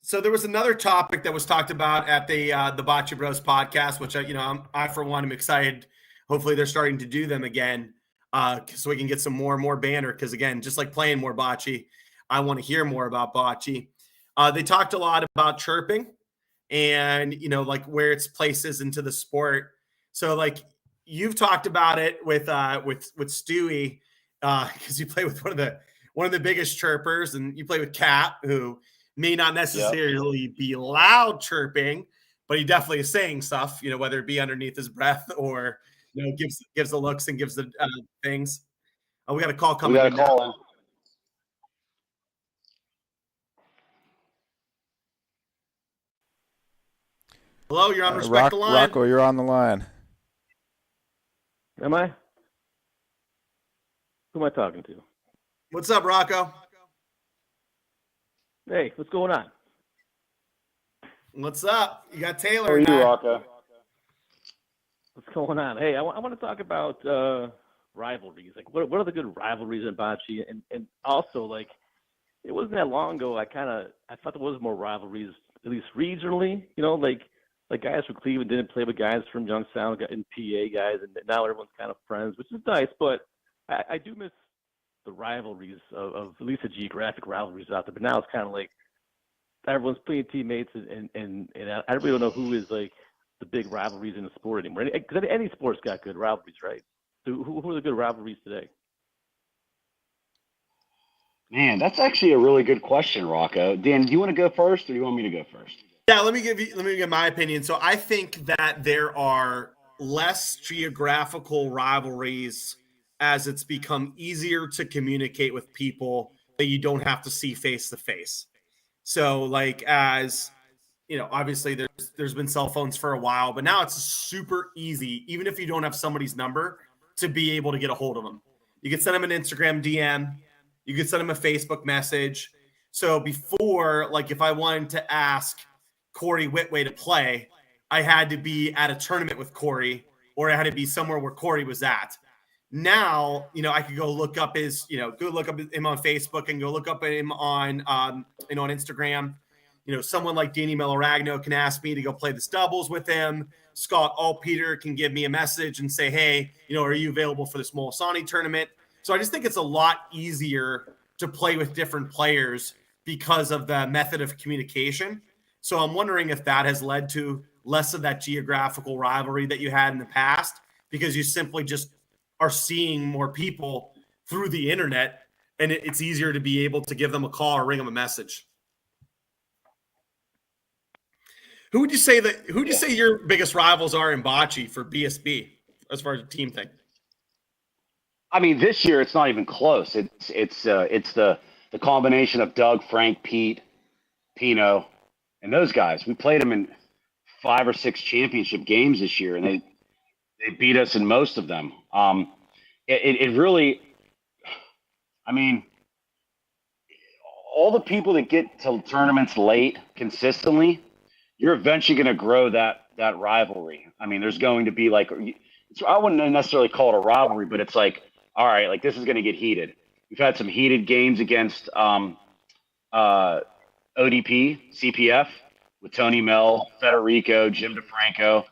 So there was another topic that was talked about at the Bocce Bros podcast, which I for one am excited. Hopefully they're starting to do them again, so we can get some more and more banner. Because again, just like playing more bocce, I want to hear more about bocce. They talked a lot about chirping, and where its places into the sport. So you've talked about it with Stewie, because you play with one of the biggest chirpers, and you play with Cat, who may not necessarily be loud chirping, but he definitely is saying stuff, whether it be underneath his breath or gives the looks and gives the things. We got a call coming. We got a call in. Hello, you're on Respect the Line. Rocco, you're on the line. Am I? Who am I talking to? What's up, Rocco? Hey, what's going on? What's up? You got Taylor. How are you, Rocco? What's going on? Hey, I want to talk about rivalries. What are the good rivalries in bocce? And also, it wasn't that long ago. I thought there was more rivalries, at least regionally. Guys from Cleveland didn't play with guys from Youngstown and PA guys, and now everyone's kind of friends, which is nice. But I do miss the rivalries of at least the geographic rivalries out there. But now it's kind of everyone's playing teammates, and I really don't know who is the big rivalries in the sport anymore. Because any sport's got good rivalries, right? So who are the good rivalries today? Man, that's actually a really good question, Rocco. Dan, do you want to go first, or do you want me to go first? Yeah, let me give my opinion. So I think that there are less geographical rivalries as it's become easier to communicate with people that you don't have to see face to face. So as obviously there's been cell phones for a while, but now it's super easy, even if you don't have somebody's number, to be able to get a hold of them. You can send them an Instagram DM, you can send them a Facebook message. So before, if I wanted to ask Corey Whitway to play, I had to be at a tournament with Corey, or I had to be somewhere where Corey was at. Now, I could go look up him on Facebook and go look up him on Instagram. Someone like Danny Meloragno can ask me to go play this doubles with him. Scott Allpeter can give me a message and say, hey, are you available for this Molisani tournament? So I just think it's a lot easier to play with different players because of the method of communication. So I'm wondering if that has led to less of that geographical rivalry that you had in the past, because you simply just are seeing more people through the internet, and it's easier to be able to give them a call or ring them a message. Who would you say your biggest rivals are in bocce for BSB? as far as a team thing? I mean, this year it's not even close. It's the combination of Doug, Frank, Pete, Pino, and those guys. We played them in 5 or 6 championship games this year, and they beat us in most of them. It really, I mean, all the people that get to tournaments late consistently, you're eventually going to grow that rivalry. I mean, there's going to be like, I wouldn't necessarily call it a rivalry, but it's like, all right, like this is going to get heated. We've had some heated games against ODP, CPF with Tony Mel, Federico, Jim DeFranco.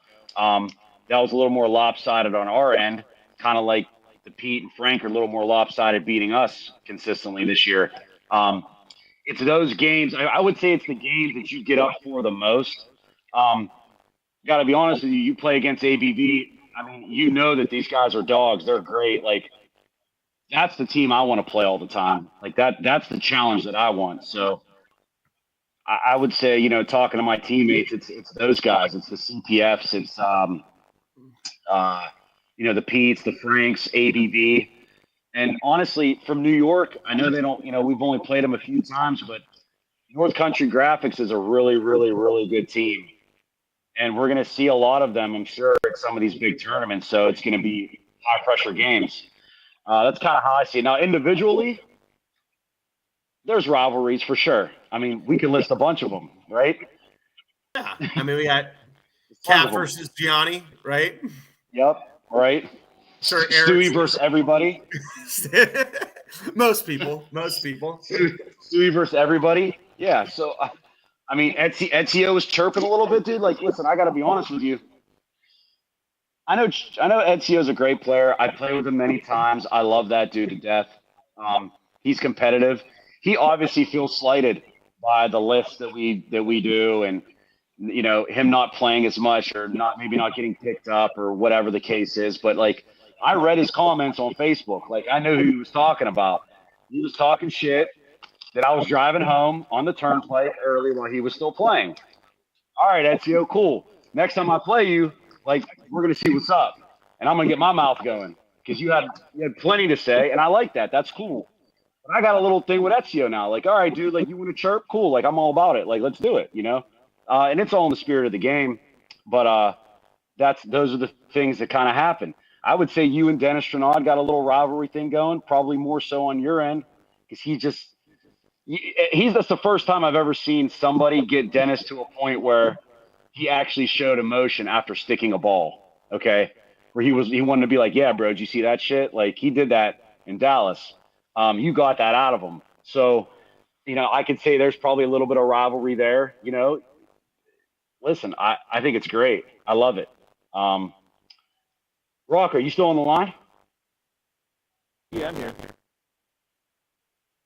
That was a little more lopsided on our end, kind of like the Pete and Frank are a little more lopsided beating us consistently this year. It's those games. I would say it's the games that you get up for the most. Got to be honest with you. You play against ABV. I mean, you know that these guys are dogs. They're great. Like, that's the team I want to play all the time. Like that's the challenge that I want. So I would say, you know, talking to my teammates, it's those guys. It's the CPFs. It's you know, the Petes, the Franks, ABV. And honestly, from New York, I know they don't, you know, we've only played them a few times, but North Country Graphics is a really, really, really good team. And we're going to see a lot of them, I'm sure, at some of these big tournaments. So it's going to be high-pressure games. That's kind of how I see it. Now, individually, there's rivalries for sure. I mean, we can list a bunch of them, right? Yeah. I mean, we got Cat versus Gianni, right? Yep, right. Sure, Stewie versus everybody. Most people. Stewie versus everybody. Yeah, so, I mean, Ezio was chirping a little bit, dude. Like, listen, I got to be honest with you. I know Ezio's a great player. I played with him many times. I love that dude to death. He's competitive. He obviously feels slighted by the list that we do, and you know, him not playing as much or maybe not getting picked up or whatever the case is. But like, I read his comments on Facebook. Like, I knew who he was talking about. He was talking shit that I was driving home on the turnpike early while he was still playing. All right, Ezio, cool. Next time I play you, like, we're gonna see what's up, and I'm gonna get my mouth going because you had plenty to say, and I like that. That's cool. But I got a little thing with Ezio now. Like, all right, dude, like, you want to chirp? Cool. Like, I'm all about it. Like, let's do it. You know, and it's all in the spirit of the game. But those are the things that kind of happen. I would say you and Dennis Stranad got a little rivalry thing going, probably more so on your end because that's the first time I've ever seen somebody get Dennis to a point where he actually showed emotion after sticking a ball, okay? Where he wanted to be like, yeah, bro, did you see that shit? Like, he did that in Dallas. You got that out of him. So, you know, I could say there's probably a little bit of rivalry there, you know. Listen, I think it's great. I love it. Rock, are you still on the line? Yeah, I'm here.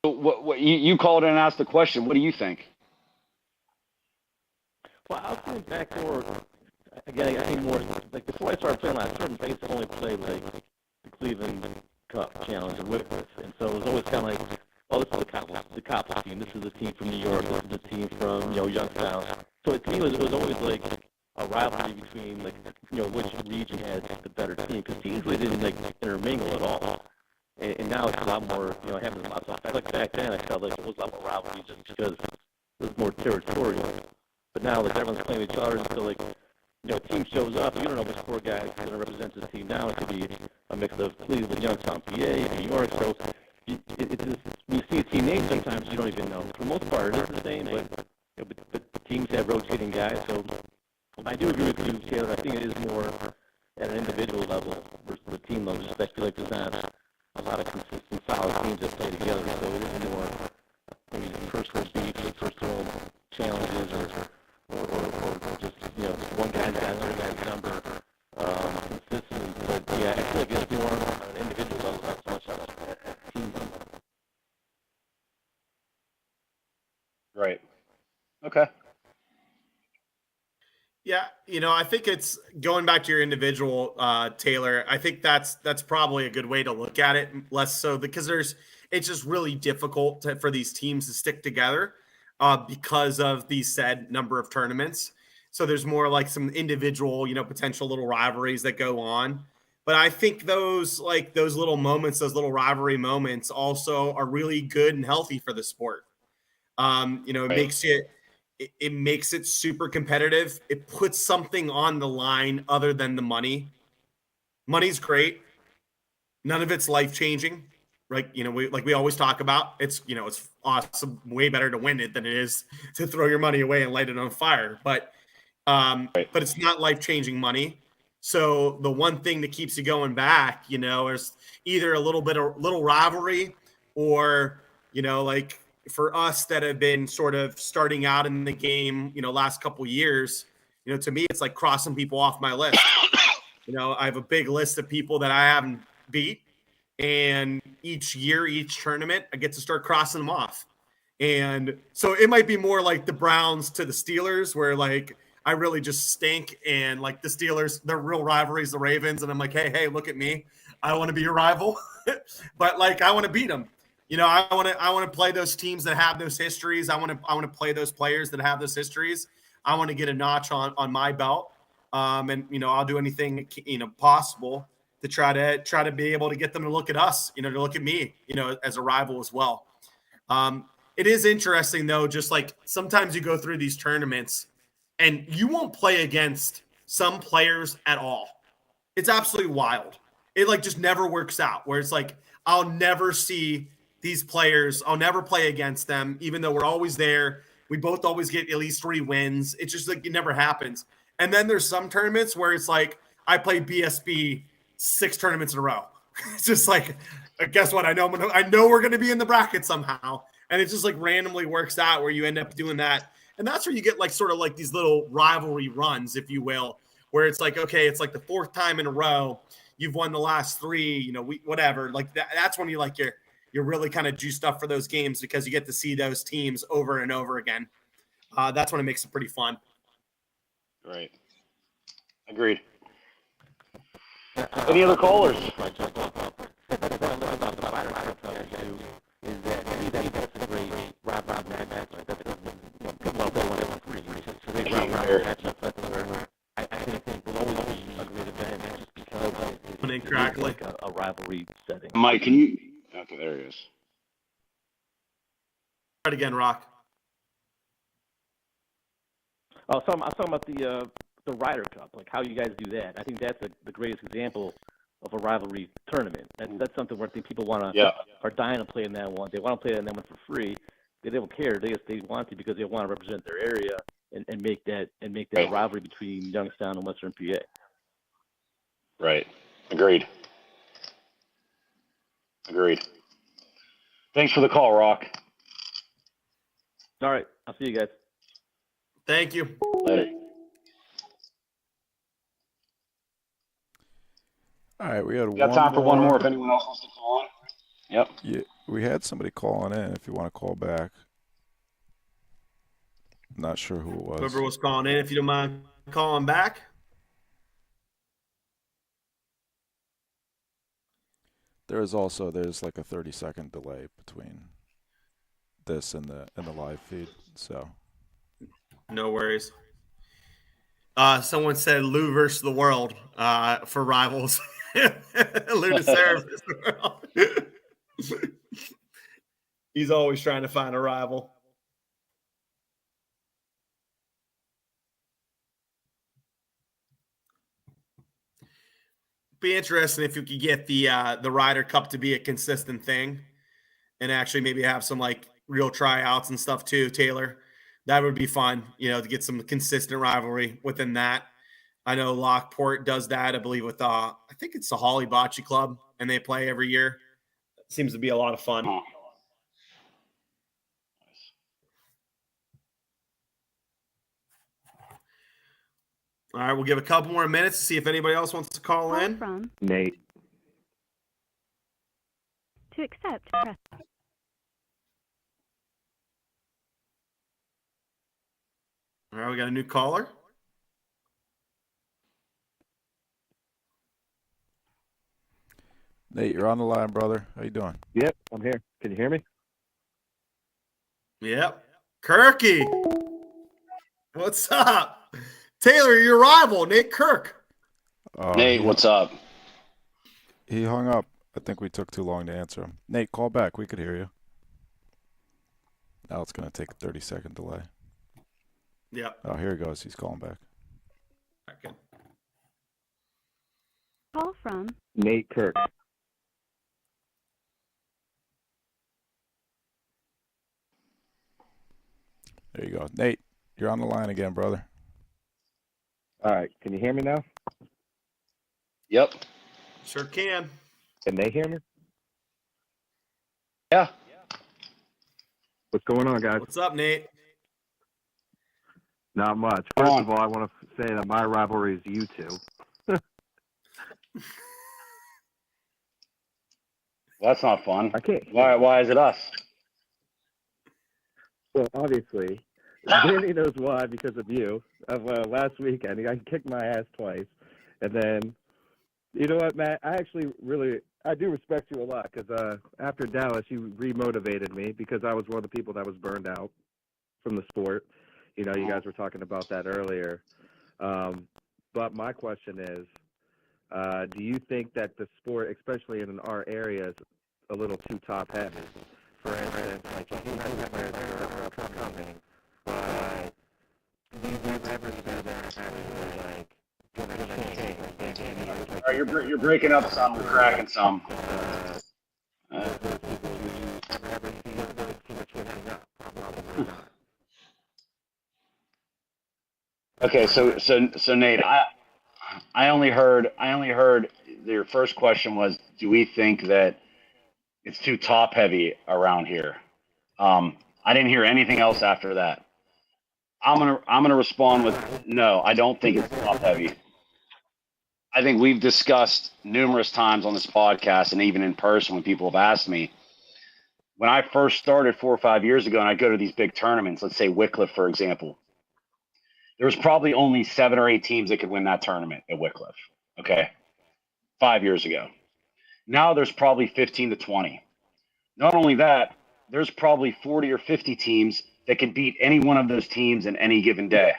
So what you called in and asked the question. What do you think? Well, I was going back more, again, I think more, like before I started playing last tournament, I used to only play like the Cleveland Cup Challenge and Whitworth, and so it was always kind of like, oh, this is the Cops team, this is the team from New York, this is the team from, you know, Youngstown. So to me, it was always like a rivalry between, like, you know, which region had the better team, because teams really didn't, like, intermingle at all. And now it's a lot more, you know, having lots of, I felt like back then, I felt like it was a lot more rivalry just because it was more territorial. But now, like, everyone's playing each other, and so, like, you know, a team shows up, you don't know which 4 guys are going to represent this team now. It could be a mix of Cleveland, Youngstown, PA, New York. So it's just, when you see a team name, sometimes you don't even know. For the most part, it is the same, but, you know, but teams have rotating guys. So I do agree with you, Taylor. I think it is more at an individual level versus the team level. Just I feel like there's not a lot of consistent, solid teams that play together. So it is more maybe personal beefs or personal challenges or just, you know, one guy's got another guy's number consistently. But yeah, I feel like it's more on an individual level, not so much on a team level. Right. Okay. Yeah, you know, I think it's going back to your individual, Taylor. I think that's probably a good way to look at it. Less so because it's just really difficult for these teams to stick together because of these said number of tournaments. So there's more like some individual, you know, potential little rivalries that go on. But I think those little moments, those little rivalry moments also are really good and healthy for the sport. It makes it super competitive. It puts something on the line other than the money. Money's great. None of it's life-changing. Right. We always talk about, it's awesome, way better to win it than it is to throw your money away and light it on fire. But it's not life-changing money. So the one thing that keeps you going back, is either a little rivalry, or, for us that have been sort of starting out in the game, last couple years, to me, it's like crossing people off my list. I have a big list of people that I haven't beat. And each year, each tournament, I get to start crossing them off. And so it might be more like the Browns to the Steelers, where I really just stink, and the Steelers, their real rivalries, the Ravens, and I'm like, hey, look at me, I want to be your rival, but I want to beat them. I want to play those teams that have those histories. I want to play those players that have those histories. I want to get a notch on my belt, and I'll do anything possible to try to be able to get them to look at us, to look at me, as a rival as well. It is interesting though, just sometimes you go through these tournaments and you won't play against some players at all. It's absolutely wild. It just never works out, where it's I'll never see these players. I'll never play against them, even though we're always there. We both always get at least 3 wins. It's just it never happens. And then there's some tournaments where it's I play BSB 6 tournaments in a row. It's just guess what? I know we're going to be in the bracket somehow. And it just randomly works out where you end up doing that. And that's where you get sort of these little rivalry runs, if you will, where it's okay, it's the 4th time in a row you've won the last 3, whatever. That's when you're really kind of juiced up for those games, because you get to see those teams over and over again. That's when it makes it pretty fun. Right. Agreed. Any other callers? Crackly. A rivalry setting. Mike, can you? Okay, there he is. Try it again, Rock. Oh, so I'm talking about the Ryder Cup, how you guys do that. I think that's the greatest example of a rivalry tournament. That's something where I think people are dying to play in that one. They want to play in that one for free. They don't care. They want to, because they want to represent their area and make that Right. rivalry between Youngstown and Western PA. Right. Agreed. Thanks for the call, Rock. All right. I'll see you guys. Thank you. Later. All right, we had Got time for one more if anyone else wants to call on. Yep. Yeah, we had somebody calling in. If you want to call back, not sure who it was. Whoever was calling in, if you don't mind calling back. There's a 30-second delay between this and the live feed, so No worries. Someone said Lou versus the world for rivals. Lou to serve versus the world. He's always trying to find a rival. Be interesting if you could get the Ryder Cup to be a consistent thing, and actually maybe have some real tryouts and stuff too, Taylor. That would be fun, to get some consistent rivalry within that. I know Lockport does that, I believe, with I think it's the Holly Bocce Club, and they play every year. It seems to be a lot of fun. Oh. All right, we'll give a couple more minutes to see if anybody else wants to call in. From Nate. to accept, press. All right, we got a new caller. Nate, you're on the line, brother. How you doing? Yep, I'm here. Can you hear me? Yep. Kirky. What's up? Taylor, your rival, Nate Kirk. Nate, what's up? He hung up. I think we took too long to answer him. Nate, call back. We could hear you. Now it's going to take a 30-second delay. Yeah. Oh, here he goes. He's calling back. Okay. Call from Nate Kirk. There you go. Nate, you're on the line again, brother. All right, can you hear me now? Yep. Sure can. Can they hear me? Yeah. What's going on, guys? What's up, Nate? Not much. First of all, I want to say that my rivalry is you two. That's not fun. I can't. Why is it us? Well, obviously, Danny knows why, because of you. Last weekend, I kicked my ass twice. And then, you know what, Matt? I do respect you a lot, because after Dallas, you remotivated me, because I was one of the people that was burned out from the sport. You know, you guys were talking about that earlier. But my question is, do you think that the sport, especially in our area, is a little too top-heavy? For instance, like, you have players that are up and coming, but do you ever see that actually, like, gonna change? You're breaking up some. You're cracking some. Okay, so Nate, I only heard your first question was, do we think that it's too top heavy around here? I didn't hear anything else after that. I'm gonna respond with no. I don't think it's top heavy. I think we've discussed numerous times on this podcast and even in person when people have asked me. When I first started 4 or 5 years ago, and I go to these big tournaments, let's say Wycliffe, for example, there was probably only 7 or 8 teams that could win that tournament at Wycliffe. Okay, 5 years ago. Now there's probably 15 to 20. Not only that, there's probably 40 or 50 teams that can beat any one of those teams in any given day,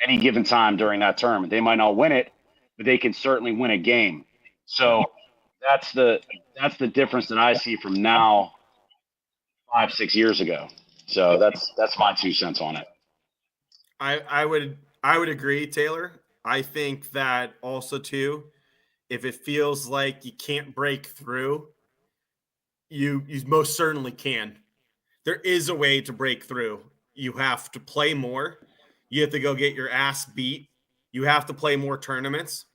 any given time during that tournament. They might not win it, but they can certainly win a game. So that's the difference that I see from now 5, 6 years ago. So that's my 2 cents on it. I would agree, Taylor. I think that also too, if it feels like you can't break through, you most certainly can. There is a way to break through. You have to play more. You have to go get your ass beat. You have to play more tournaments.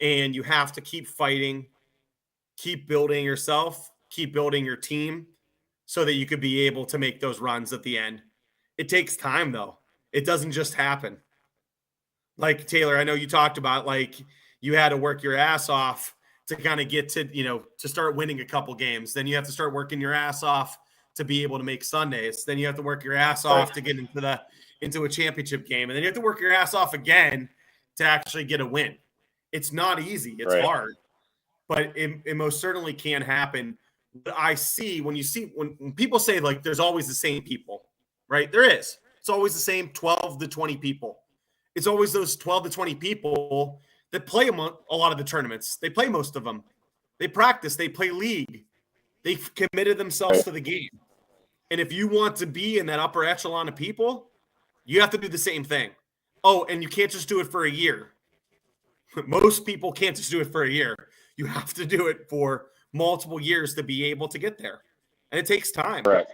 And you have to keep fighting, keep building yourself, keep building your team so that you could be able to make those runs at the end. It takes time, though. It doesn't just happen. Like, Taylor, I know you talked about, like, you had to work your ass off to kind of get to, to start winning a couple games. Then you have to start working your ass off to be able to make Sundays. Then you have to work your ass off to get into a championship game. And then you have to work your ass off again to actually get a win. It's not easy. It's hard. But it most certainly can happen. What I see when people say, like, there's always the same people, right? There is. It's always the same 12 to 20 people. It's always those 12 to 20 people that play a lot of the tournaments. They play most of them. They practice. They play league. They've committed themselves to the game. And if you want to be in that upper echelon of people, you have to do the same thing. Oh, and you can't just do it for a year. Most people can't just do it for a year. You have to do it for multiple years to be able to get there. And it takes time. Correct.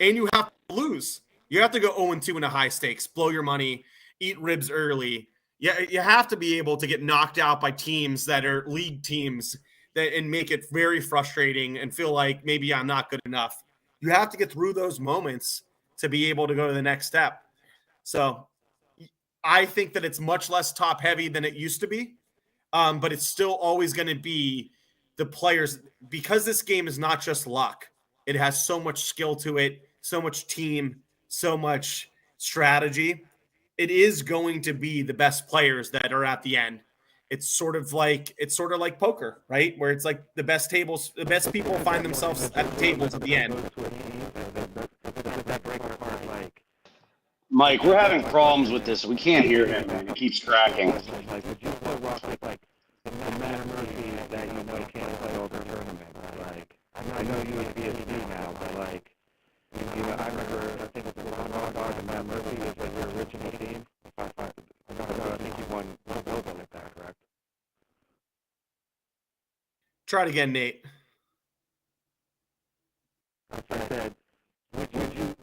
And you have to lose. You have to go 0-2 in a high stakes, blow your money, eat ribs early. Yeah, you have to be able to get knocked out by teams that are league teams and make it very frustrating and feel like maybe I'm not good enough. You have to get through those moments to be able to go to the next step. So I think that it's much less top heavy than it used to be, but it's still always going to be the players, because this game is not just luck. It has so much skill to it, so much team, so much strategy. It is going to be the best players that are at the end. It's sort of like poker, right? Where it's like the best people find themselves at the tables at the end. Mike, we're having problems with this. We can't hear him, man. It keeps cracking. Like, would you still rock with, like, the Matt Murphy that you know can't know you as BSB now, but like, I remember, I think Ron and Matt Murphy was like your original team. I think you won Nova with that, correct? Try it again, Nate. I said, would you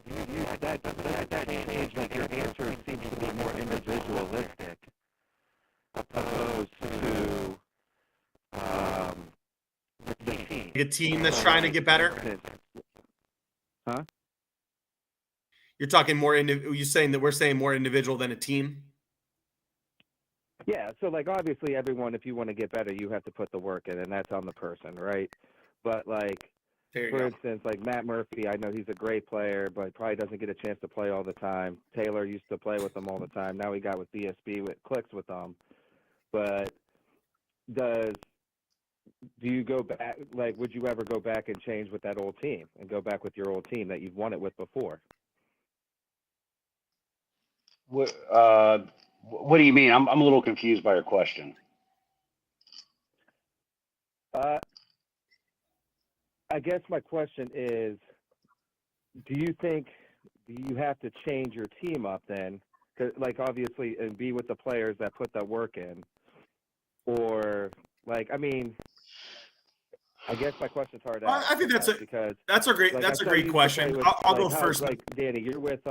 that change, like your answer seems to be more individualistic opposed to the team. A team that's trying to get better. Huh? You're talking more you're saying that we're saying more individual than a team? Yeah, so like obviously everyone, if you want to get better, you have to put the work in, and that's on the person, right? But like, for instance, like Matt Murphy, I know he's a great player, but probably doesn't get a chance to play all the time. Taylor used to play with them all the time. Now he got with BSB, with clicks with them. But do you go back? Like, would you ever go back and change with that old team and go back with your old team that you've won it with before? What do you mean? I'm a little confused by your question. I guess my question is, do you think you have to change your team up then? 'Cause, like, obviously, and be with the players that put that work in, or like, I mean, I guess my question's hard to ask. I think that's a great like, that's a great question. I'll go first. Like Danny, you're with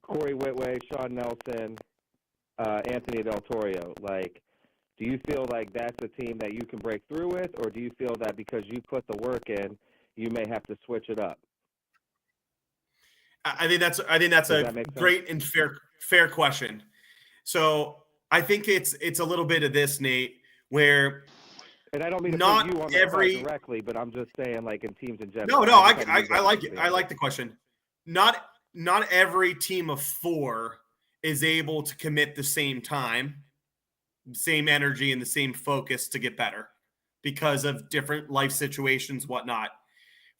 Corey Whitway, Sean Nelson, Anthony Del Torrio. Like, do you feel like that's a team that you can break through with, or do you feel that because you put the work in, you may have to switch it up? I think that's a great and fair question. So I think it's a little bit of this, Nate, where and I don't mean to not put you on every that directly, but I'm just saying like in teams in general. No, I like it. I like the question. Not every team of 4 is able to commit the same time, same energy, and the same focus to get better because of different life situations, whatnot.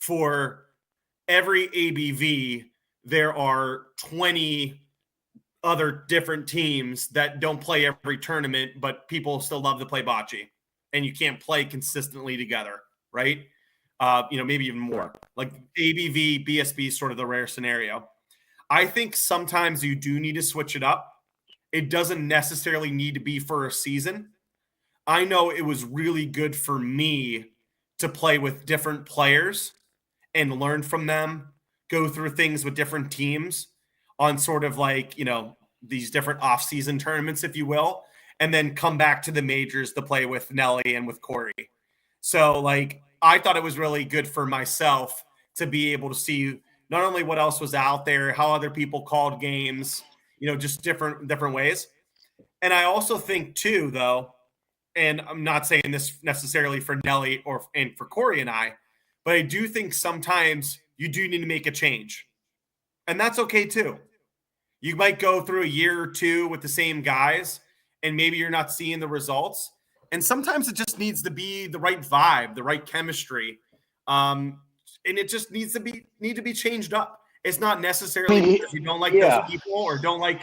For every ABV, there are 20 other different teams that don't play every tournament, but people still love to play bocce, and you can't play consistently together, right? Maybe even more. Like ABV, BSB is sort of the rare scenario. I think sometimes you do need to switch it up. It doesn't necessarily need to be for a season. I know it was really good for me to play with different players and learn from them, go through things with different teams on sort of like, these different off-season tournaments, if you will, and then come back to the majors to play with Nelly and with Corey. So, like, I thought it was really good for myself to be able to see not only what else was out there, how other people called games, just different ways. And I also think too, though, and I'm not saying this necessarily for Nelly and for Corey and I, but I do think sometimes you do need to make a change. And that's okay too. You might go through a year or two with the same guys, and maybe you're not seeing the results. And sometimes it just needs to be the right vibe, the right chemistry. And it just need to be changed up. It's not necessarily because you don't like those people or don't like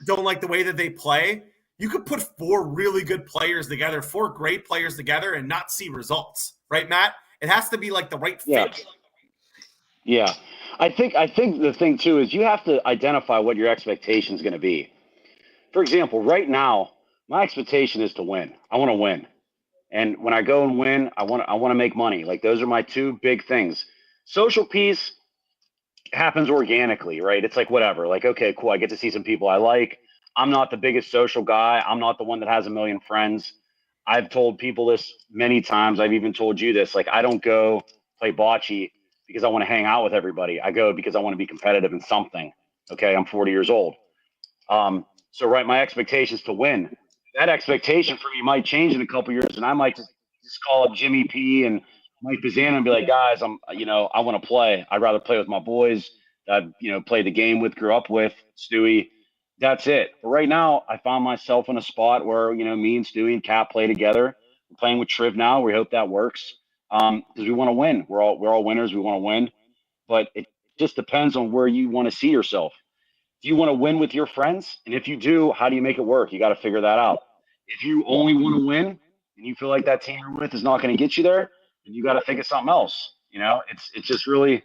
the way that they play. You could put 4 really good players together, 4 great players together, and not see results, right, Matt? It has to be like the right fit. Yeah. I think the thing too is you have to identify what your expectation is going to be. For example, right now, my expectation is to win. I want to win. And when I go and win, I want to make money. Like, those are my 2 big things. Social piece happens organically, right? It's like, whatever. Like, okay, cool. I get to see some people I like. I'm not the biggest social guy. I'm not the one that has a million friends. I've told people this many times. I've even told you this. Like, I don't go play bocce because I want to hang out with everybody. I go because I want to be competitive in something. Okay, I'm 40 years old. So, right, my expectation is to win. That expectation for me might change in a couple years, and I might just call up Jimmy P and Mike Pizzano and be like, guys, I want to play. I'd rather play with my boys that played the game with, grew up with, Stewie. That's it. But right now, I found myself in a spot where me and Stewie and Cap play together. We're playing with Triv now. We hope that works because we want to win. We're all winners. We want to win, but it just depends on where you want to see yourself. Do you want to win with your friends? And if you do, how do you make it work? You got to figure that out. If you only want to win and you feel like that team you're with is not going to get you there, and you got to think of something else. You know, it's just really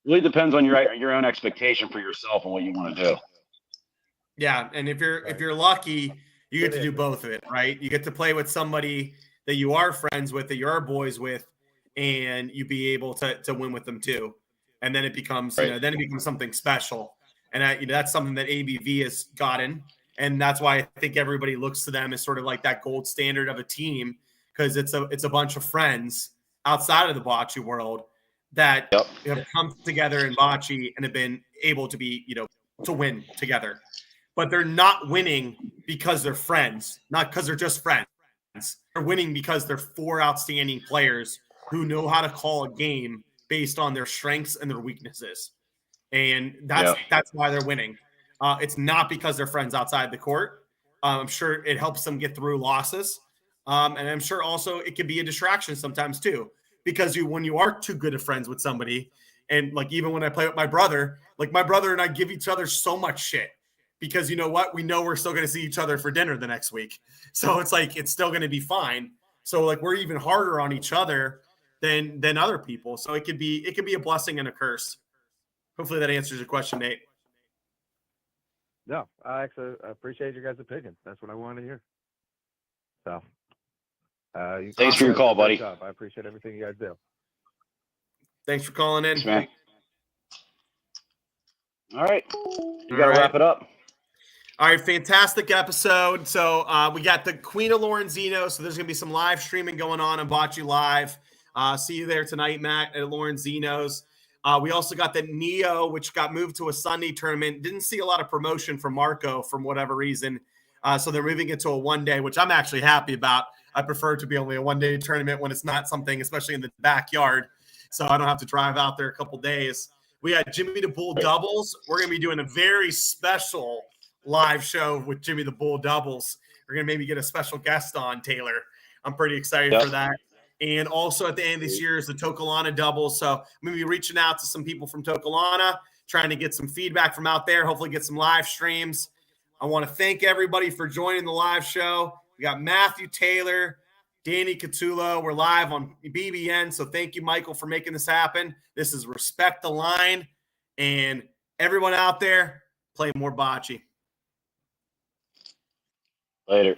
depends on your own expectation for yourself and what you want to do. Yeah, and if you're lucky, you get to do both of it, right? You get to play with somebody that you are friends with, that you are boys with, and you be able to win with them too. And then it becomes, Right. then it becomes something special. And that's something that ABV has gotten. And that's why I think everybody looks to them as sort of like that gold standard of a team, because it's a bunch of friends outside of the bocce world that have come together in bocce and have been able to be, to win together. But they're not winning because they're friends, not because they're just friends. They're winning because they're four outstanding players who know how to call a game based on their strengths and their weaknesses. And that's why they're winning. It's not because they're friends outside the court. I'm sure it helps them get through losses. And I'm sure also it can be a distraction sometimes too, because when you are too good of friends with somebody, and like even when I play with my brother, like my brother and I give each other so much shit because you know what? We know we're still going to see each other for dinner the next week. So it's like, it's still going to be fine. So like we're even harder on each other than other people. So it could be a blessing and a curse. Hopefully that answers your question, Nate. No, I actually appreciate your guys' opinion. That's what I wanted to hear. So, thanks for your call, buddy. I appreciate everything you guys do. Thanks for calling in. Thanks, man. All right. You got to wrap it up. All right, fantastic episode. So we got the Queen of Lorenzino. So there's going to be some live streaming going on Bocce Live. See you there tonight, Matt, at Lorenzino's. We also got the Neo, which got moved to a Sunday tournament. Didn't see a lot of promotion from Marco from whatever reason. So they're moving it to a one-day, which I'm actually happy about. I prefer it to be only a one-day tournament when it's not something, especially in the backyard. So I don't have to drive out there a couple days. We got Jimmy the Bull doubles. We're going to be doing a very special live show with Jimmy the Bull doubles. We're going to maybe get a special guest on, Taylor. I'm pretty excited for that. And also at the end of this year is the Tokalana doubles. So I'm going to be reaching out to some people from Tokalana, trying to get some feedback from out there, hopefully get some live streams. I want to thank everybody for joining the live show. We got Matthew Taylor, Danny Catullo. We're live on BBN. So thank you, Michael, for making this happen. This is Respect the Line. And everyone out there, play more bocce. Later.